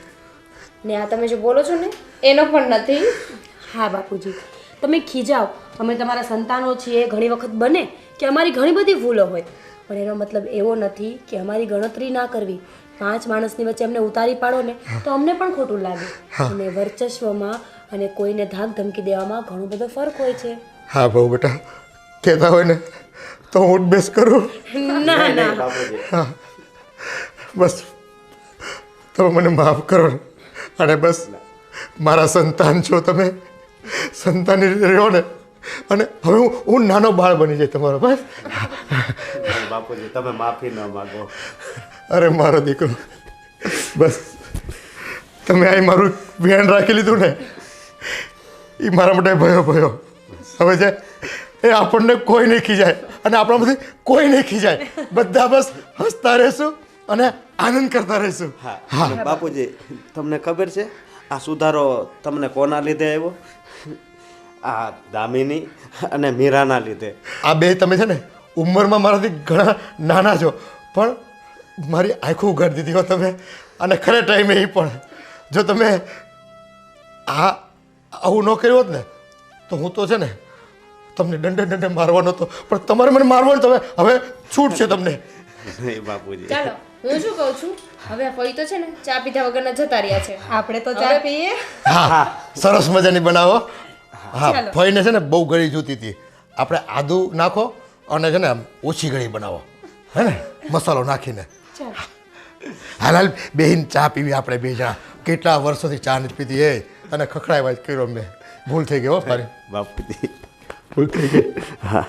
ને આ તમે જે બોલો છો ને એનો પણ નથી. હા બાપુજી, તમે ખીજાવ, અમે તમારા સંતાનો છીએ, ઘણી વખત બને કે અમારી ઘણી બધી ભૂલો હોય, પણ એનો મતલબ એવો નથી કે અમારી ગણતરી ના કરવી. 5 માણસની વચ્ચે અમને ઉતારી પાડો ને તો અમને પણ ખોટું લાગે. અને વર્ચસ્વમાં અને કોઈને ધાક ધમકી દેવામાં ઘણો બધો ફરક હોય છે. હા બહુ બેટા, કહેતા હોય ને તો હું ઉઠબેસ કરું. ના ના બાપુજી હા બસ તમે મને માફ કરો ને. અને બસ મારા સંતાન છો તમે, સંતાનની રીતે રહ્યો ને. અને હવે હું નાનો બાળ બની જાય તમારો. બસ બાપુજી તમે માફી ન માગો. અરે મારો દીકરો, બસ તમે અહીં મારું ધ્યાન રાખી લીધું ને એ મારા માટે ભયો ભયો. હવે છે એ આપણને કોઈ નહીં ખીજાય અને આપણામાંથી કોઈ નહીં ખીજાય. બધા બસ હસતા રહેશું અને આનંદ કરતા રહીશું. હા બાપુજી, તમને ખબર છે આ સુધારો તમને કોના લીધે આવ્યો? આ દામિની અને મીરાના લીધે. આ બે તમે છે ને ઉંમરમાં મારાથી ઘણા નાના છો, પણ મારી આંખો ઉઘાડી દીધી હો તમે. અને ખરે ટાઈમે એ પણ જો તમે આવું ન કર્યું હોત ને તો હું તો છે ને તમને દંડે દંડે મારવાનો હતો. પણ તમારે મને મારવાનું, તમે હવે છૂટ છે તમને. નહીં બાપુજી. ચાલો હું શું કહું છું, હવે આ ફઈ તો છે ને ચા પીધા વગરના જતા રહ્યા છે. આપણે તો ચા પીએ. હા સરસ મજાની બનાવો. હા ફઈને છે ને બહુ ગળી જોતી હતી. આપણે આદુ નાખો અને છે ને આમ ઓછી ગળી બનાવો, હે ને, મસાલો નાખીને. હાલ હાલ બેહીને ચા પીવી આપણે બે જણા. કેટલા વર્ષોથી ચા નથી પીધી એ, અને ખખડાવ્યા જ કર્યો મેં. ભૂલ થઈ ગઈ હો મારી. બાપુજી ભૂલ થઈ ગઈ. હા